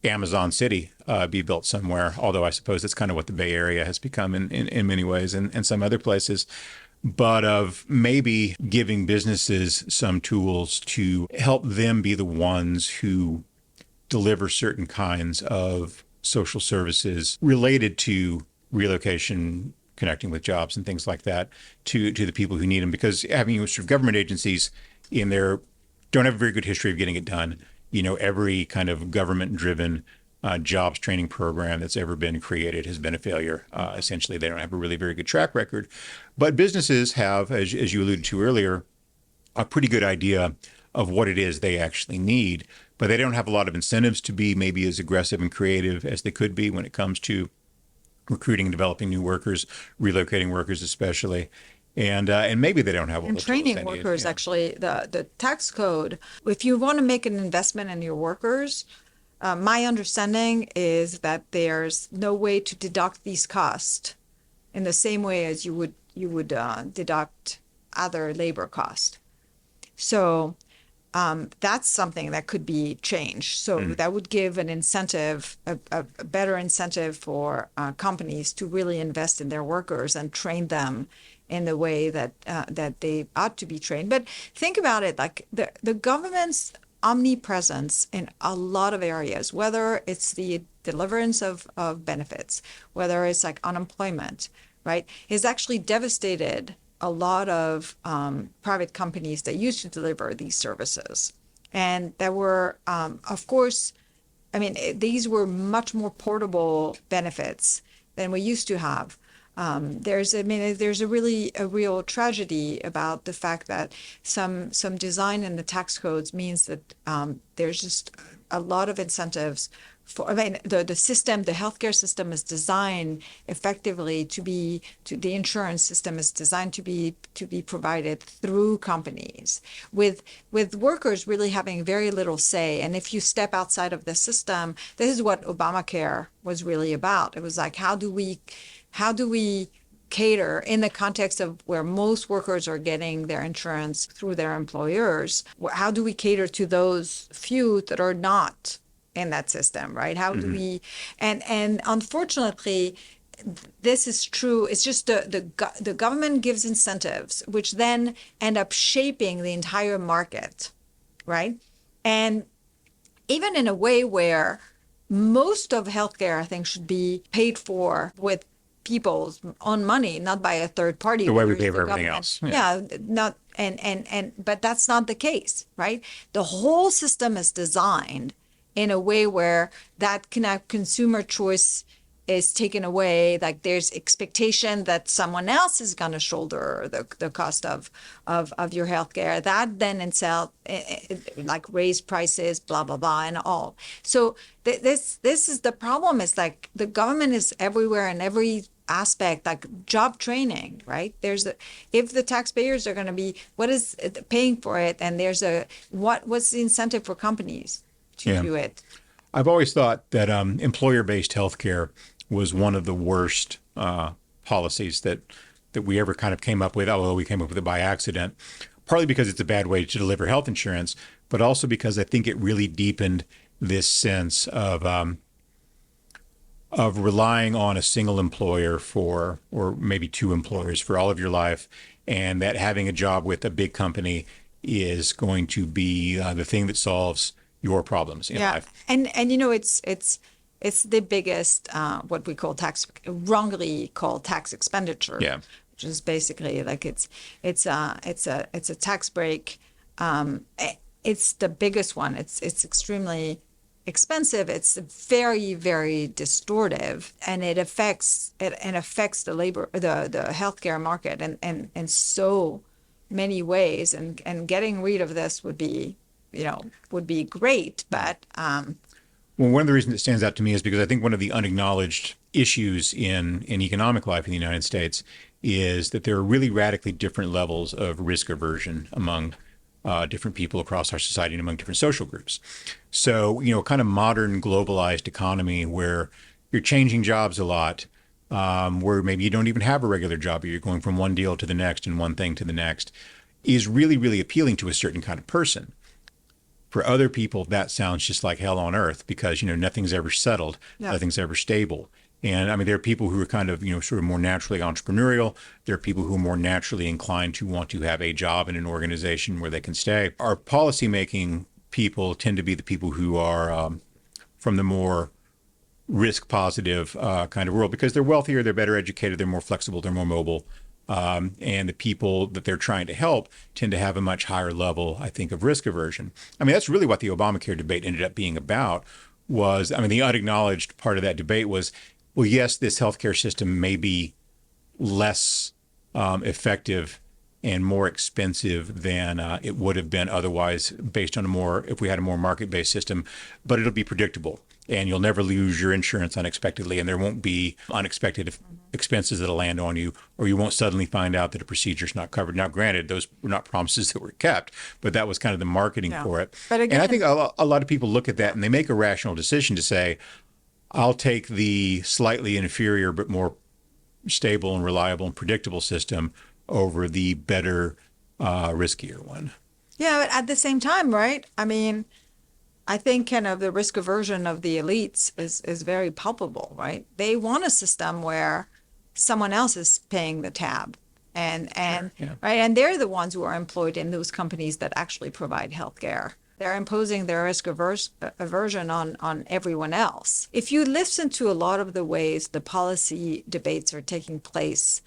Amazon City be built somewhere, although I suppose that's kind of what the Bay Area has become in many ways and some other places. but of maybe giving businesses some tools to help them be the ones who deliver certain kinds of social services related to relocation, connecting with jobs and things like that to the people who need them. Because having sort of government agencies in there don't have a very good history of getting it done. Every kind of government-driven jobs training program that's ever been created has been a failure. Essentially, they don't have a really very good track record. But businesses have, as you alluded to earlier, a pretty good idea of what it is they actually need, but they don't have a lot of incentives to be maybe as aggressive and creative as they could be when it comes to recruiting and developing new workers, relocating workers especially. And maybe they don't have all And the training tools they need. workers, Yeah. actually, the tax code, if you want to make an investment in your workers, my understanding is that there's no way to deduct these costs in the same way as you would deduct other labor costs. So that's something that could be changed. So that would give an incentive, a better incentive for companies to really invest in their workers and train them in the way that they ought to be trained. But think about it, like the government's omnipresence in a lot of areas, whether it's the deliverance of benefits, whether it's like unemployment, right, has actually devastated a lot of private companies that used to deliver these services. And there were, of course, these were much more portable benefits than we used to have. There's a real tragedy about the fact that some design in the tax codes means that there's just a lot of incentives for, the system, the healthcare system is designed effectively the insurance system is designed to be provided through companies, with workers really having very little say. And if you step outside of the system, this is what Obamacare was really about. It was like, how do we cater in the context of where most workers are getting their insurance through their employers? How do we cater to those few that are not in that system, right? How do we, and unfortunately, this is true. It's just the government gives incentives, which then end up shaping the entire market, right? And even in a way where most of healthcare, I think, should be paid for with people's own money, not by a third party. The way we pay for everything else. Yeah, not but that's not the case, right? The whole system is designed in a way where that kind of consumer choice is taken away. Like there's expectation that someone else is going to shoulder the cost of your healthcare. That then itself like raise prices, blah blah blah, and all. So this is the problem. Is like the government is everywhere in every aspect, like job training, right? If the taxpayers are going to be paying for it, and what's the incentive for companies to do it? I've always thought that employer-based healthcare was one of the worst policies that we ever kind of came up with, although we came up with it by accident, partly because it's a bad way to deliver health insurance, but also because I think it really deepened this sense of relying on a single employer or maybe two employers for all of your life, and that having a job with a big company is going to be the thing that solves your problems in life. And it's the biggest what we call wrongly called tax expenditure. Yeah. Which is basically like it's a tax break. It's the biggest one. It's extremely expensive. It's very, very distortive, and it affects the healthcare market in so many ways. And getting rid of this would be great, but well, one of the reasons it stands out to me is because I think one of the unacknowledged issues in economic life in the United States is that there are really radically different levels of risk aversion among different people across our society and among different social groups. So, kind of modern globalized economy where you're changing jobs a lot, where maybe you don't even have a regular job, or you're going from one deal to the next and one thing to the next, is really, really appealing to a certain kind of person. For other people, that sounds just like hell on earth because, nothing's ever settled, nothing's ever stable. And I mean, there are people who are kind of, sort of more naturally entrepreneurial. There are people who are more naturally inclined to want to have a job in an organization where they can stay. Our policymaking people tend to be the people who are from the more risk positive kind of world because they're wealthier, they're better educated, they're more flexible, they're more mobile. And the people that they're trying to help tend to have a much higher level, I think, of risk aversion. I mean, that's really what the Obamacare debate ended up being about was, I mean, the unacknowledged part of that debate was, well, yes, this healthcare system may be less effective and more expensive than it would have been otherwise based on if we had a more market-based system, but it'll be predictable and you'll never lose your insurance unexpectedly and there won't be unexpected expenses that'll land on you, or you won't suddenly find out that a procedure's not covered. Now, granted, those were not promises that were kept, but that was kind of the marketing for it. But again, and I think a lot of people look at that and they make a rational decision to say, I'll take the slightly inferior but more stable and reliable and predictable system over the better, riskier one. Yeah, but at the same time, right? I mean, I think kind of the risk aversion of the elites is very palpable, right? They want a system where someone else is paying the tab. And Sure, yeah. right, and they're the ones who are employed in those companies that actually provide healthcare. They're imposing their risk aversion on everyone else. If you listen to a lot of the ways the policy debates are taking place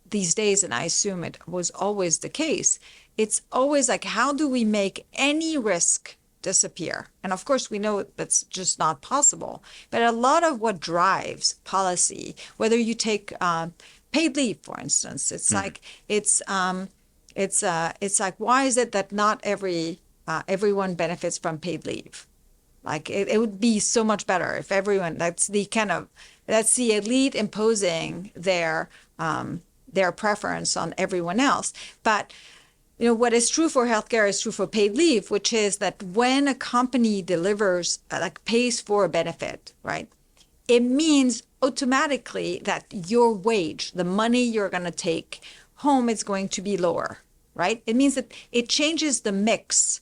these days, and I assume it was always the case, it's always like, how do we make any risk disappear? And of course, we know that's just not possible. But a lot of what drives policy, whether you take paid leave, for instance, it's like it's like, why is it that not everyone benefits from paid leave? Like it would be so much better if everyone. That's the elite imposing their preference on everyone else. But what is true for healthcare is true for paid leave, which is that when a company delivers, pays for a benefit, right? It means automatically that your wage, the money you're going to take home, is going to be lower, right? It means that it changes the mix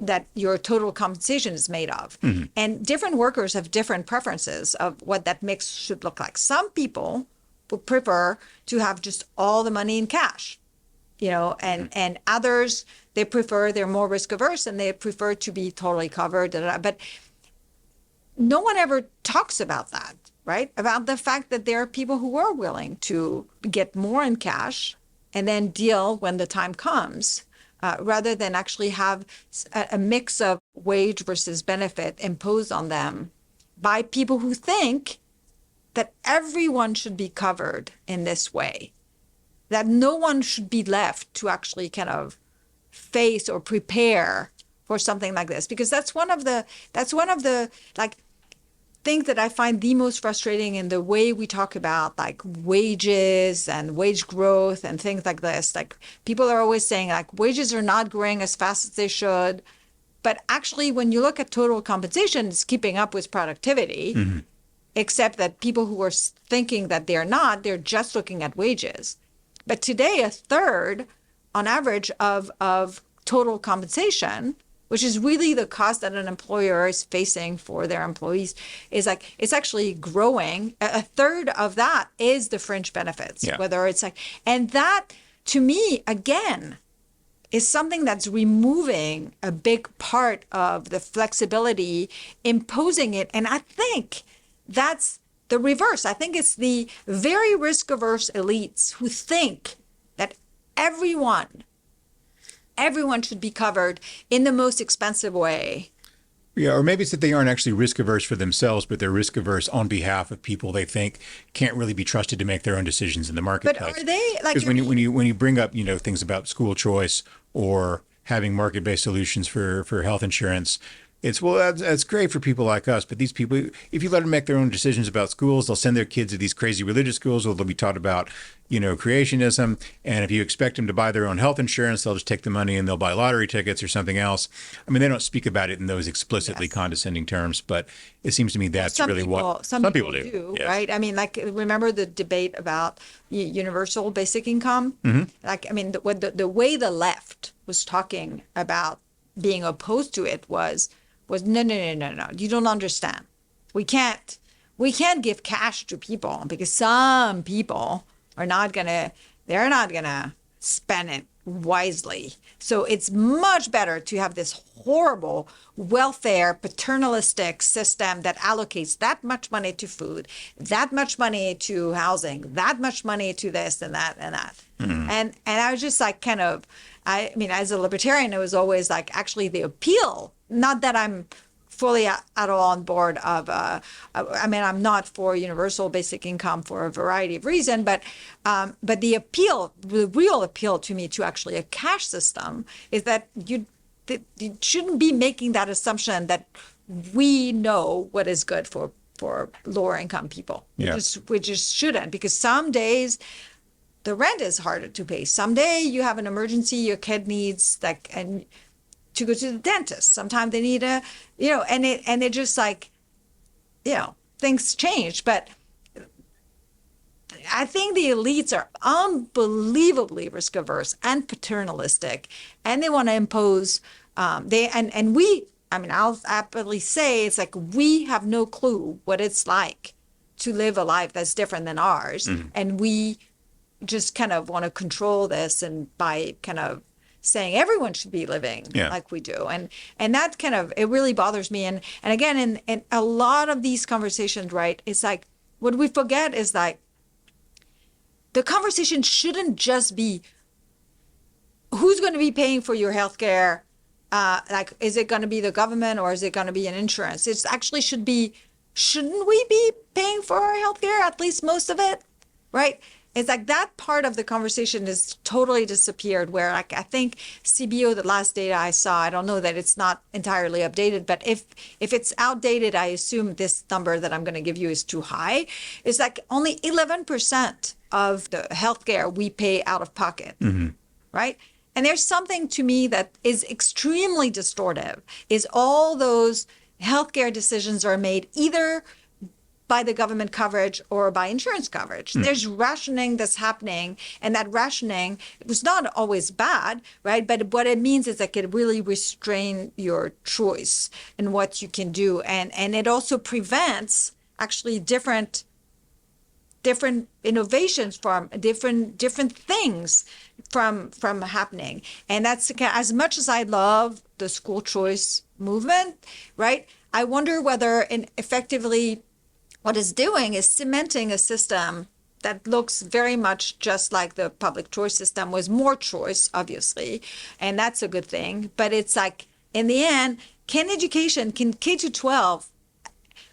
that your total compensation is made of. Mm-hmm. And different workers have different preferences of what that mix should look like. Some people would prefer to have just all the money in cash, and others, they're more risk averse and they prefer to be totally covered. But no one ever talks about that, right? About the fact that there are people who are willing to get more in cash and then deal when the time comes, rather than actually have a mix of wage versus benefit imposed on them by people who think that everyone should be covered in this way, that no one should be left to actually kind of face or prepare for something like this. Because that's one of the things that I find the most frustrating in the way we talk about wages and wage growth and things like this. Like, people are always saying wages are not growing as fast as they should. But actually, when you look at total compensation, it's keeping up with productivity, mm-hmm. except that people who are thinking that they're not, they're just looking at wages. But today, a third on average of total compensation, which is really the cost that an employer is facing for their employees, is it's actually growing. A third of that is the fringe benefits, whether it's and that, to me, again, is something that's removing a big part of the flexibility, imposing it. And I think that's the reverse. I think it's the very risk-averse elites who think that everyone should be covered in the most expensive way. Yeah, or maybe it's that they aren't actually risk-averse for themselves, but they're risk-averse on behalf of people they think can't really be trusted to make their own decisions in the marketplace. But are they because when you bring up things about school choice or having market-based solutions for health insurance, it's, that's great for people like us, but these people, if you let them make their own decisions about schools, they'll send their kids to these crazy religious schools where they'll be taught about, creationism. And if you expect them to buy their own health insurance, they'll just take the money and they'll buy lottery tickets or something else. I mean, they don't speak about it in those explicitly condescending terms, but it seems to me that's really what some people do. Yes. Right? I mean, remember the debate about universal basic income? Mm-hmm. The way the left was talking about being opposed to it was no, you don't understand. we can't give cash to people because some people are they're not gonna spend it wisely. So it's much better to have this horrible welfare paternalistic system that allocates that much money to food, that much money to housing, that much money to this and that and that. And I was just like I mean, as a libertarian, it was always like actually the appeal, not that I'm fully at all on board of, I mean, I'm not for universal basic income for a variety of reasons, but the real appeal to me to actually a cash system is that you shouldn't be making that assumption that we know what is good for lower income people. Yeah. We just shouldn't, because some days the rent is harder to pay. Someday you have an emergency, your kid needs to go to the dentist. Sometimes they need and it just like, things change. But I think the elites are unbelievably risk averse and paternalistic, and they want to impose, I'll happily say it's like, we have no clue what it's like to live a life that's different than ours. And we just kind of want to control this, and by kind of saying everyone should be living like we do. And that kind of, it really bothers me. And again, in a lot of these conversations, right, it's like, what we forget is like, the conversation shouldn't just be who's going to be paying for your healthcare. Like, is it going to be the government or is it going to be an insurance? It's actually shouldn't we be paying for our healthcare, at least most of it, right? It's like that part of the conversation is totally disappeared, where like I think CBO, the last data I saw, I don't know that it's not entirely updated, but if it's outdated, I assume this number that I'm going to give you is too high. It's like only 11% of the healthcare we pay out of pocket, right? And there's something to me that is extremely distortive, is all those healthcare decisions are made either by the government coverage or by insurance coverage. There's rationing that's happening, and that rationing was not always bad, right? But what it means is that it really restrain your choice in what you can do. And it also prevents actually different innovations from different things from happening. And that's, as much as I love the school choice movement, right? I wonder whether effectively what it's doing is cementing a system that looks very much just like the public choice system, with more choice, obviously, and that's a good thing. But it's like, in the end, can K to 12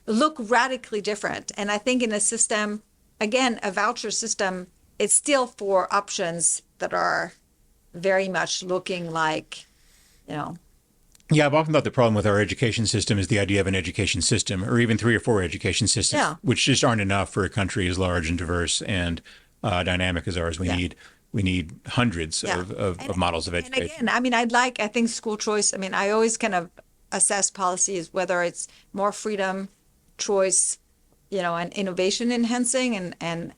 look radically different? And I think in a system, again, a voucher system, it's still for options that are very much looking like, Yeah, I've often thought the problem with our education system is the idea of an education system, or even 3 or 4 education systems, which just aren't enough for a country as large and diverse and dynamic as ours. We need hundreds of models of education. And again, I think school choice, I always kind of assess policies, whether it's more freedom, choice, and innovation enhancing, and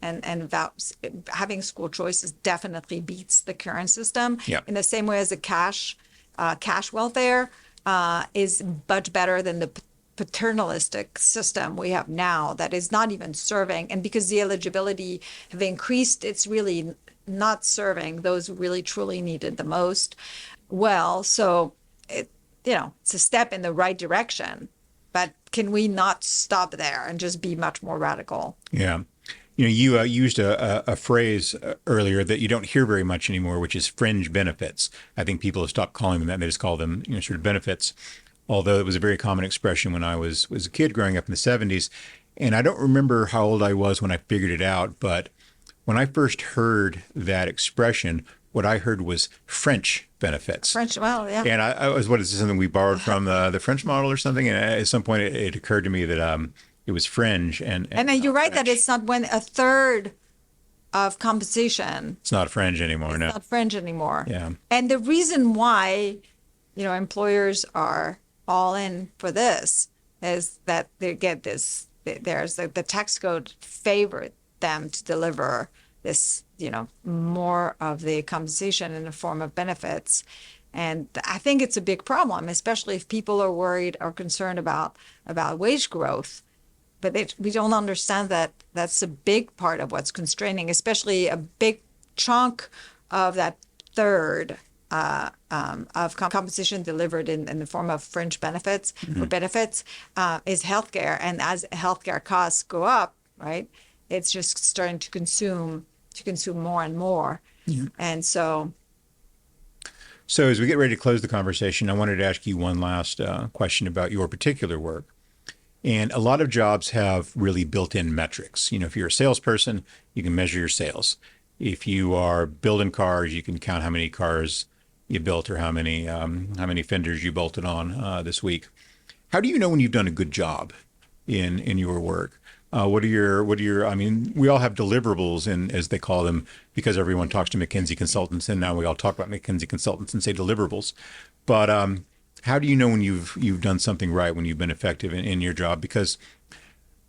having school choices definitely beats the current system. In the same way as the cash welfare is much better than the paternalistic system we have now that is not even serving. And because the eligibility have increased, it's really not serving those who really truly need it the most. Well, so it's a step in the right direction, but can we not stop there and just be much more radical? Yeah. You used a phrase earlier that you don't hear very much anymore, which is fringe benefits. I think people have stopped calling them that. They just call them, sort of benefits, although it was a very common expression when I was a kid growing up in the 70s. And I don't remember how old I was when I figured it out, but when I first heard that expression, what I heard was French benefits. French, well, yeah. And I was, what is this, something we borrowed from the French model or something? And at some point it occurred to me that it was fringe. And then you're right that it's not when a third of compensation. It's not fringe anymore. It's not fringe anymore. Yeah. And the reason why, employers are all in for this is that they get this. There's the tax code favored them to deliver this, more of the compensation in the form of benefits. And I think it's a big problem, especially if people are worried or concerned about wage growth. we don't understand that that's a big part of what's constraining, especially a big chunk of that third of compensation delivered in the form of fringe benefits or benefits is healthcare. And as healthcare costs go up, right, it's just starting to consume more and more. And so as we get ready to close the conversation, I wanted to ask you one last question about your particular work. And a lot of jobs have really built-in metrics. If you're a salesperson, you can measure your sales. If you are building cars, you can count how many cars you built or how many fenders you bolted on this week. How do you know when you've done a good job in your work? What are your? I mean, we all have deliverables, as they call them, because everyone talks to McKinsey consultants, and now we all talk about McKinsey consultants and say deliverables. But how do you know when you've done something right, when you've been effective in your job? Because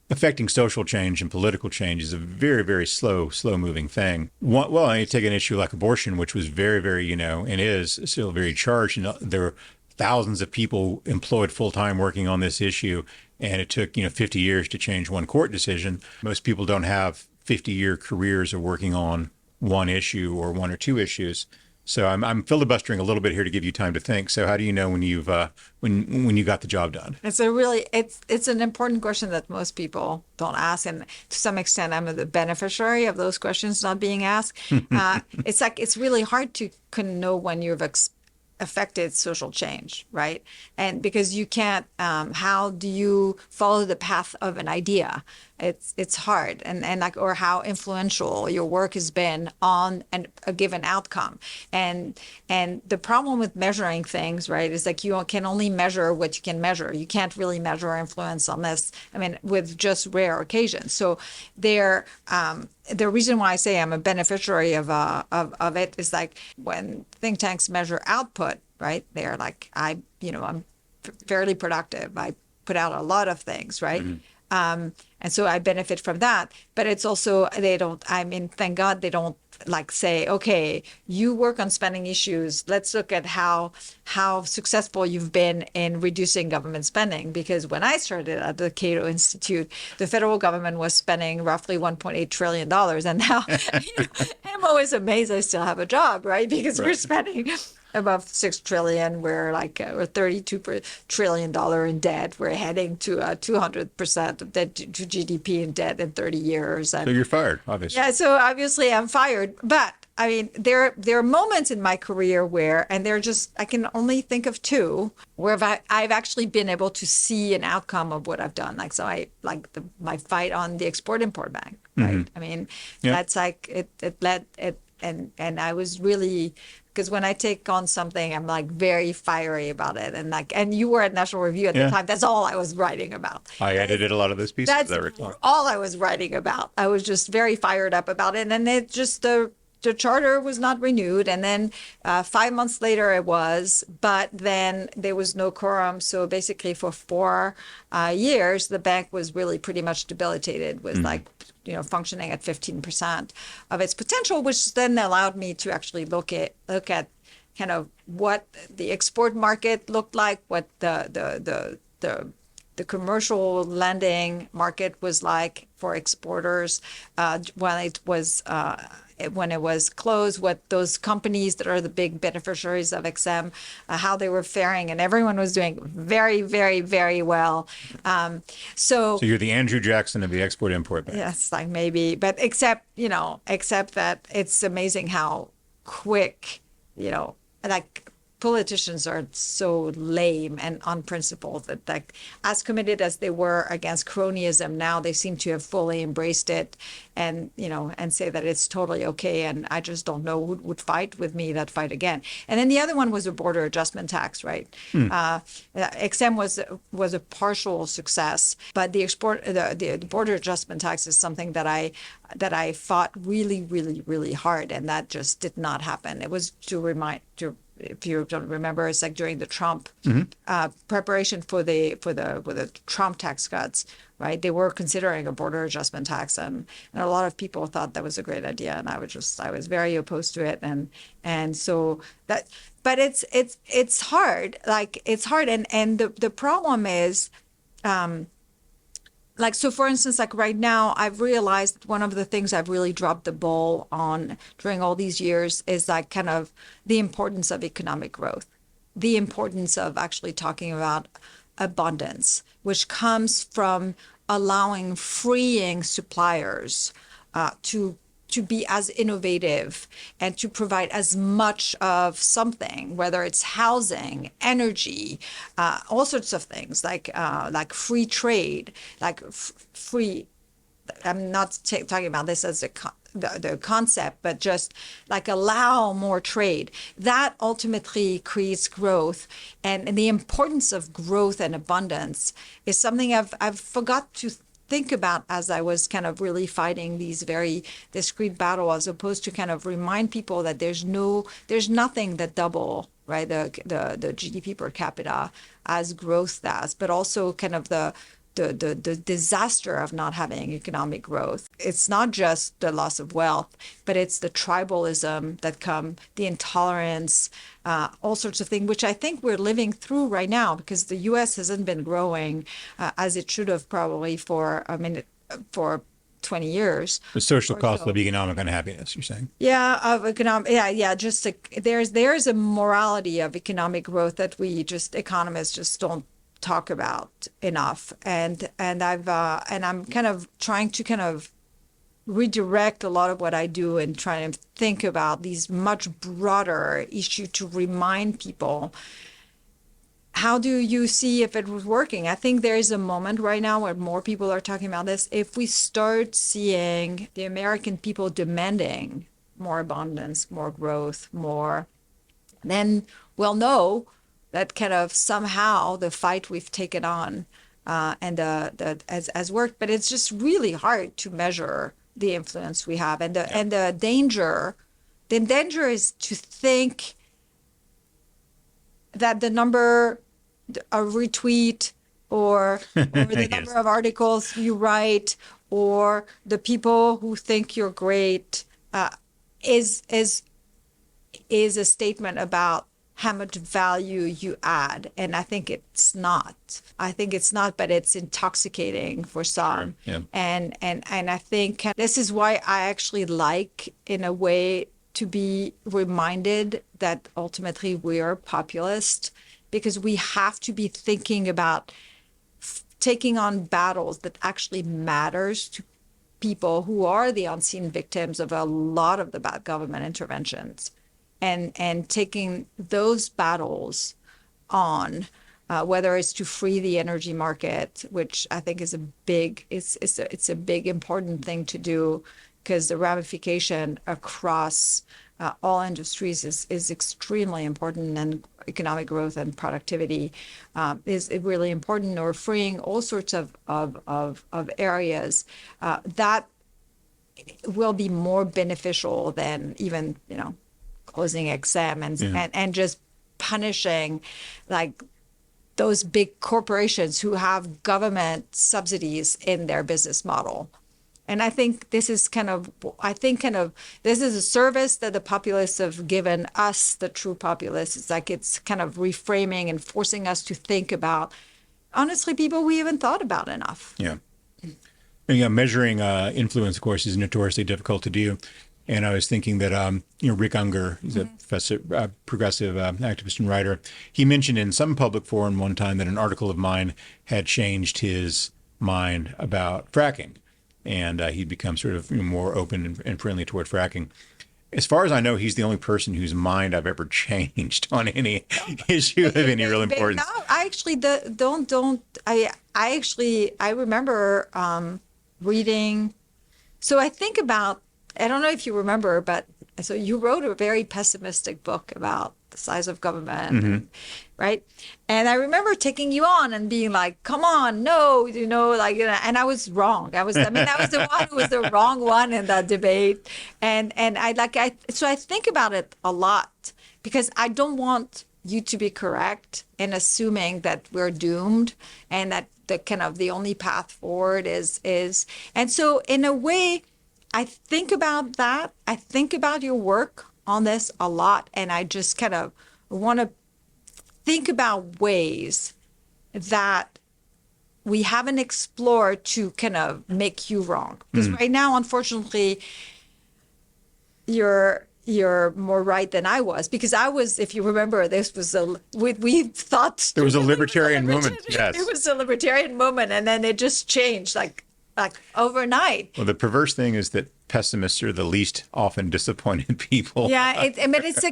affecting social change and political change is a very, very slow moving thing. Well, you take an issue like abortion, which was very, very, and is still very charged. And there were thousands of people employed full time working on this issue. And it took, 50 years to change one court decision. Most people don't have 50-year careers of working on one issue or one or two issues. So I'm filibustering a little bit here to give you time to think. So how do you know when you've when you got the job done? It's it's an important question that most people don't ask, and to some extent, I'm the beneficiary of those questions not being asked. It's really hard to know when you've affected social change, right? And because you can't, how do you follow the path of an idea? It's hard, and like, or how influential your work has been on a given outcome. And the problem with measuring things, right, is like you can only measure what you can measure. You can't really measure influence on this, with just rare occasions. So the reason why I say I'm a beneficiary of it is like when think tanks measure output, right? They're like, I'm fairly productive. I put out a lot of things, right? And so I benefit from that. But it's also, thank God they don't like say, okay, you work on spending issues. Let's look at how successful you've been in reducing government spending. Because when I started at the Cato Institute, the federal government was spending roughly $1.8 trillion. And now I'm always amazed I still have a job, right? Because we're spending above $6 trillion. We're we're $32 trillion in debt. We're heading to 200% of debt to GDP in debt in 30 years. And so you're fired, obviously. Yeah, so obviously I'm fired. But there are moments in my career where, and I can only think of two, where I've actually been able to see an outcome of what I've done. My fight on the Export-Import Bank, right? That's it led it, and I was really, because when I take on something, I'm very fiery about it. And you were at National Review at the time. That's all I was writing about. I edited a lot of those pieces. That's all I was writing about. I was just very fired up about it. And then the charter was not renewed. And then 5 months later it was, but then there was no quorum. So basically for 4 years, the bank was really pretty much debilitated, was functioning at 15% of its potential, which then allowed me to actually look at kind of what the export market looked like, what the commercial lending market was like for exporters when it was closed, what those companies that are the big beneficiaries of XM, how they were faring, and everyone was doing very, very, very well. So you're the Andrew Jackson of the Export-Import Bank. Yes, maybe, but except that it's amazing how quick, politicians are so lame and unprincipled that as committed as they were against cronyism, now they seem to have fully embraced it and say that it's totally okay. And I just don't know who would fight with me that fight again. And then the other one was a border adjustment tax, right? XM was a partial success, but the border adjustment tax is something that I fought really, really, really hard, and that just did not happen. It was if you don't remember, it's like during the Trump preparation for the Trump tax cuts, right? They were considering a border adjustment tax, and a lot of people thought that was a great idea, and I was very opposed to it, and so that. But it's hard, it's hard, and the problem is, like, so for instance, like right now, I've realized that one of the things I've really dropped the ball on during all these years is like kind of the importance of economic growth, the importance of actually talking about abundance, which comes from allowing freeing suppliers to be as innovative and to provide as much of something, whether it's housing, energy, all sorts of things like free trade, like free. I'm not talking about this as the concept, but just like allow more trade. That ultimately creates growth, and the importance of growth and abundance is something I've forgot to think about as I was kind of really fighting these very discrete battles, as opposed to kind of remind people that there's nothing that double, right, the GDP per capita as growth does, but also kind of the disaster of not having economic growth. It's not just the loss of wealth, but it's the tribalism that come, the intolerance, all sorts of things, which I think we're living through right now, because the U.S. hasn't been growing as it should have probably for 20 years. The social or cost so. of economic unhappiness, you're saying? Yeah, of economic, yeah. Just like, there's a morality of economic growth that we just economists just don't talk about enough, and I'm kind of trying to kind of redirect a lot of what I do and trying to think about these much broader issue to remind people, how do you see if it was working? I think there is a moment right now where more people are talking about this. If we start seeing the American people demanding more abundance, more growth, more, then we'll know that kind of somehow the fight we've taken on and has worked. But it's just really hard to measure the influence we have, and the danger. The danger is to think that the number of retweet or the Yes. number of articles you write or the people who think you're great is a statement about how much value you add. And I think it's not. But it's intoxicating for some. Sure. Yeah. And I think this is why I actually like, in a way, to be reminded that ultimately we are populist, because we have to be thinking about taking on battles that actually matters to people who are the unseen victims of a lot of the bad government interventions, and taking those battles on, whether it's to free the energy market, which I think is it's a big important thing to do, because the ramification across all industries is extremely important, and economic growth and productivity is really important, or freeing all sorts of areas that will be more beneficial than even, closing exam and just punishing like those big corporations who have government subsidies in their business model. And I think this is this is a service that the populists have given us, the true populists. It's like it's kind of reframing and forcing us to think about, honestly, people we haven't thought about enough. Yeah. And, yeah, measuring influence, of course, is notoriously difficult to do. And I was thinking that, Rick Unger, he's a professor, progressive activist and writer. He mentioned in some public forum one time that an article of mine had changed his mind about fracking. And he'd become sort of more open and friendly toward fracking. As far as I know, he's the only person whose mind I've ever changed on any issue of any real importance. No, I actually don't. I remember reading. So I think about. I don't know if you remember, but so you wrote a very pessimistic book about the size of government, right? And I remember taking you on and being like, "Come on, no, and I was wrong. I was the one who was the wrong one in that debate, so I think about it a lot, because I don't want you to be correct in assuming that we're doomed and that the only path forward is, and so in a way, I think about that. I think about your work on this a lot, and I just kind of want to think about ways that we haven't explored to kind of make you wrong. Because right now, unfortunately, you're more right than I was, because I was, if you remember, this was we thought There was a libertarian movement. Yes. It was a libertarian movement, and then it just changed like overnight. Well, the perverse thing is that pessimists are the least often disappointed people. Yeah, but it's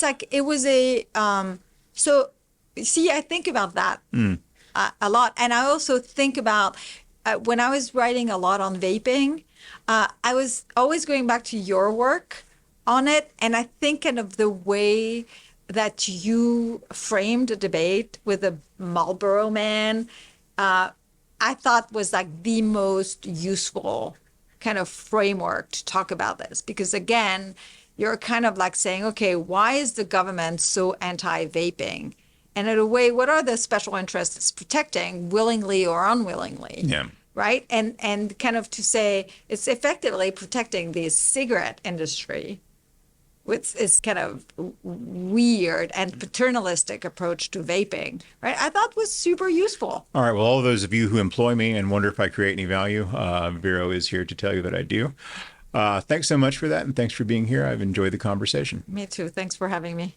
like it was a so see, I think about that a lot, and I also think about when I was writing a lot on vaping. I was always going back to your work on it, and I think kind of the way that you framed a debate with a Marlboro man, I thought was like the most useful kind of framework to talk about this. Because again, you're kind of like saying, okay, why is the government so anti-vaping? And in a way, what are the special interests it's protecting, willingly or unwillingly? Yeah. Right? And kind of to say it's effectively protecting the cigarette industry, which is kind of weird and paternalistic approach to vaping, right? I thought was super useful. All right. Well, all those of you who employ me and wonder if I create any value, Vero is here to tell you that I do. Thanks so much for that. And thanks for being here. I've enjoyed the conversation. Me too. Thanks for having me.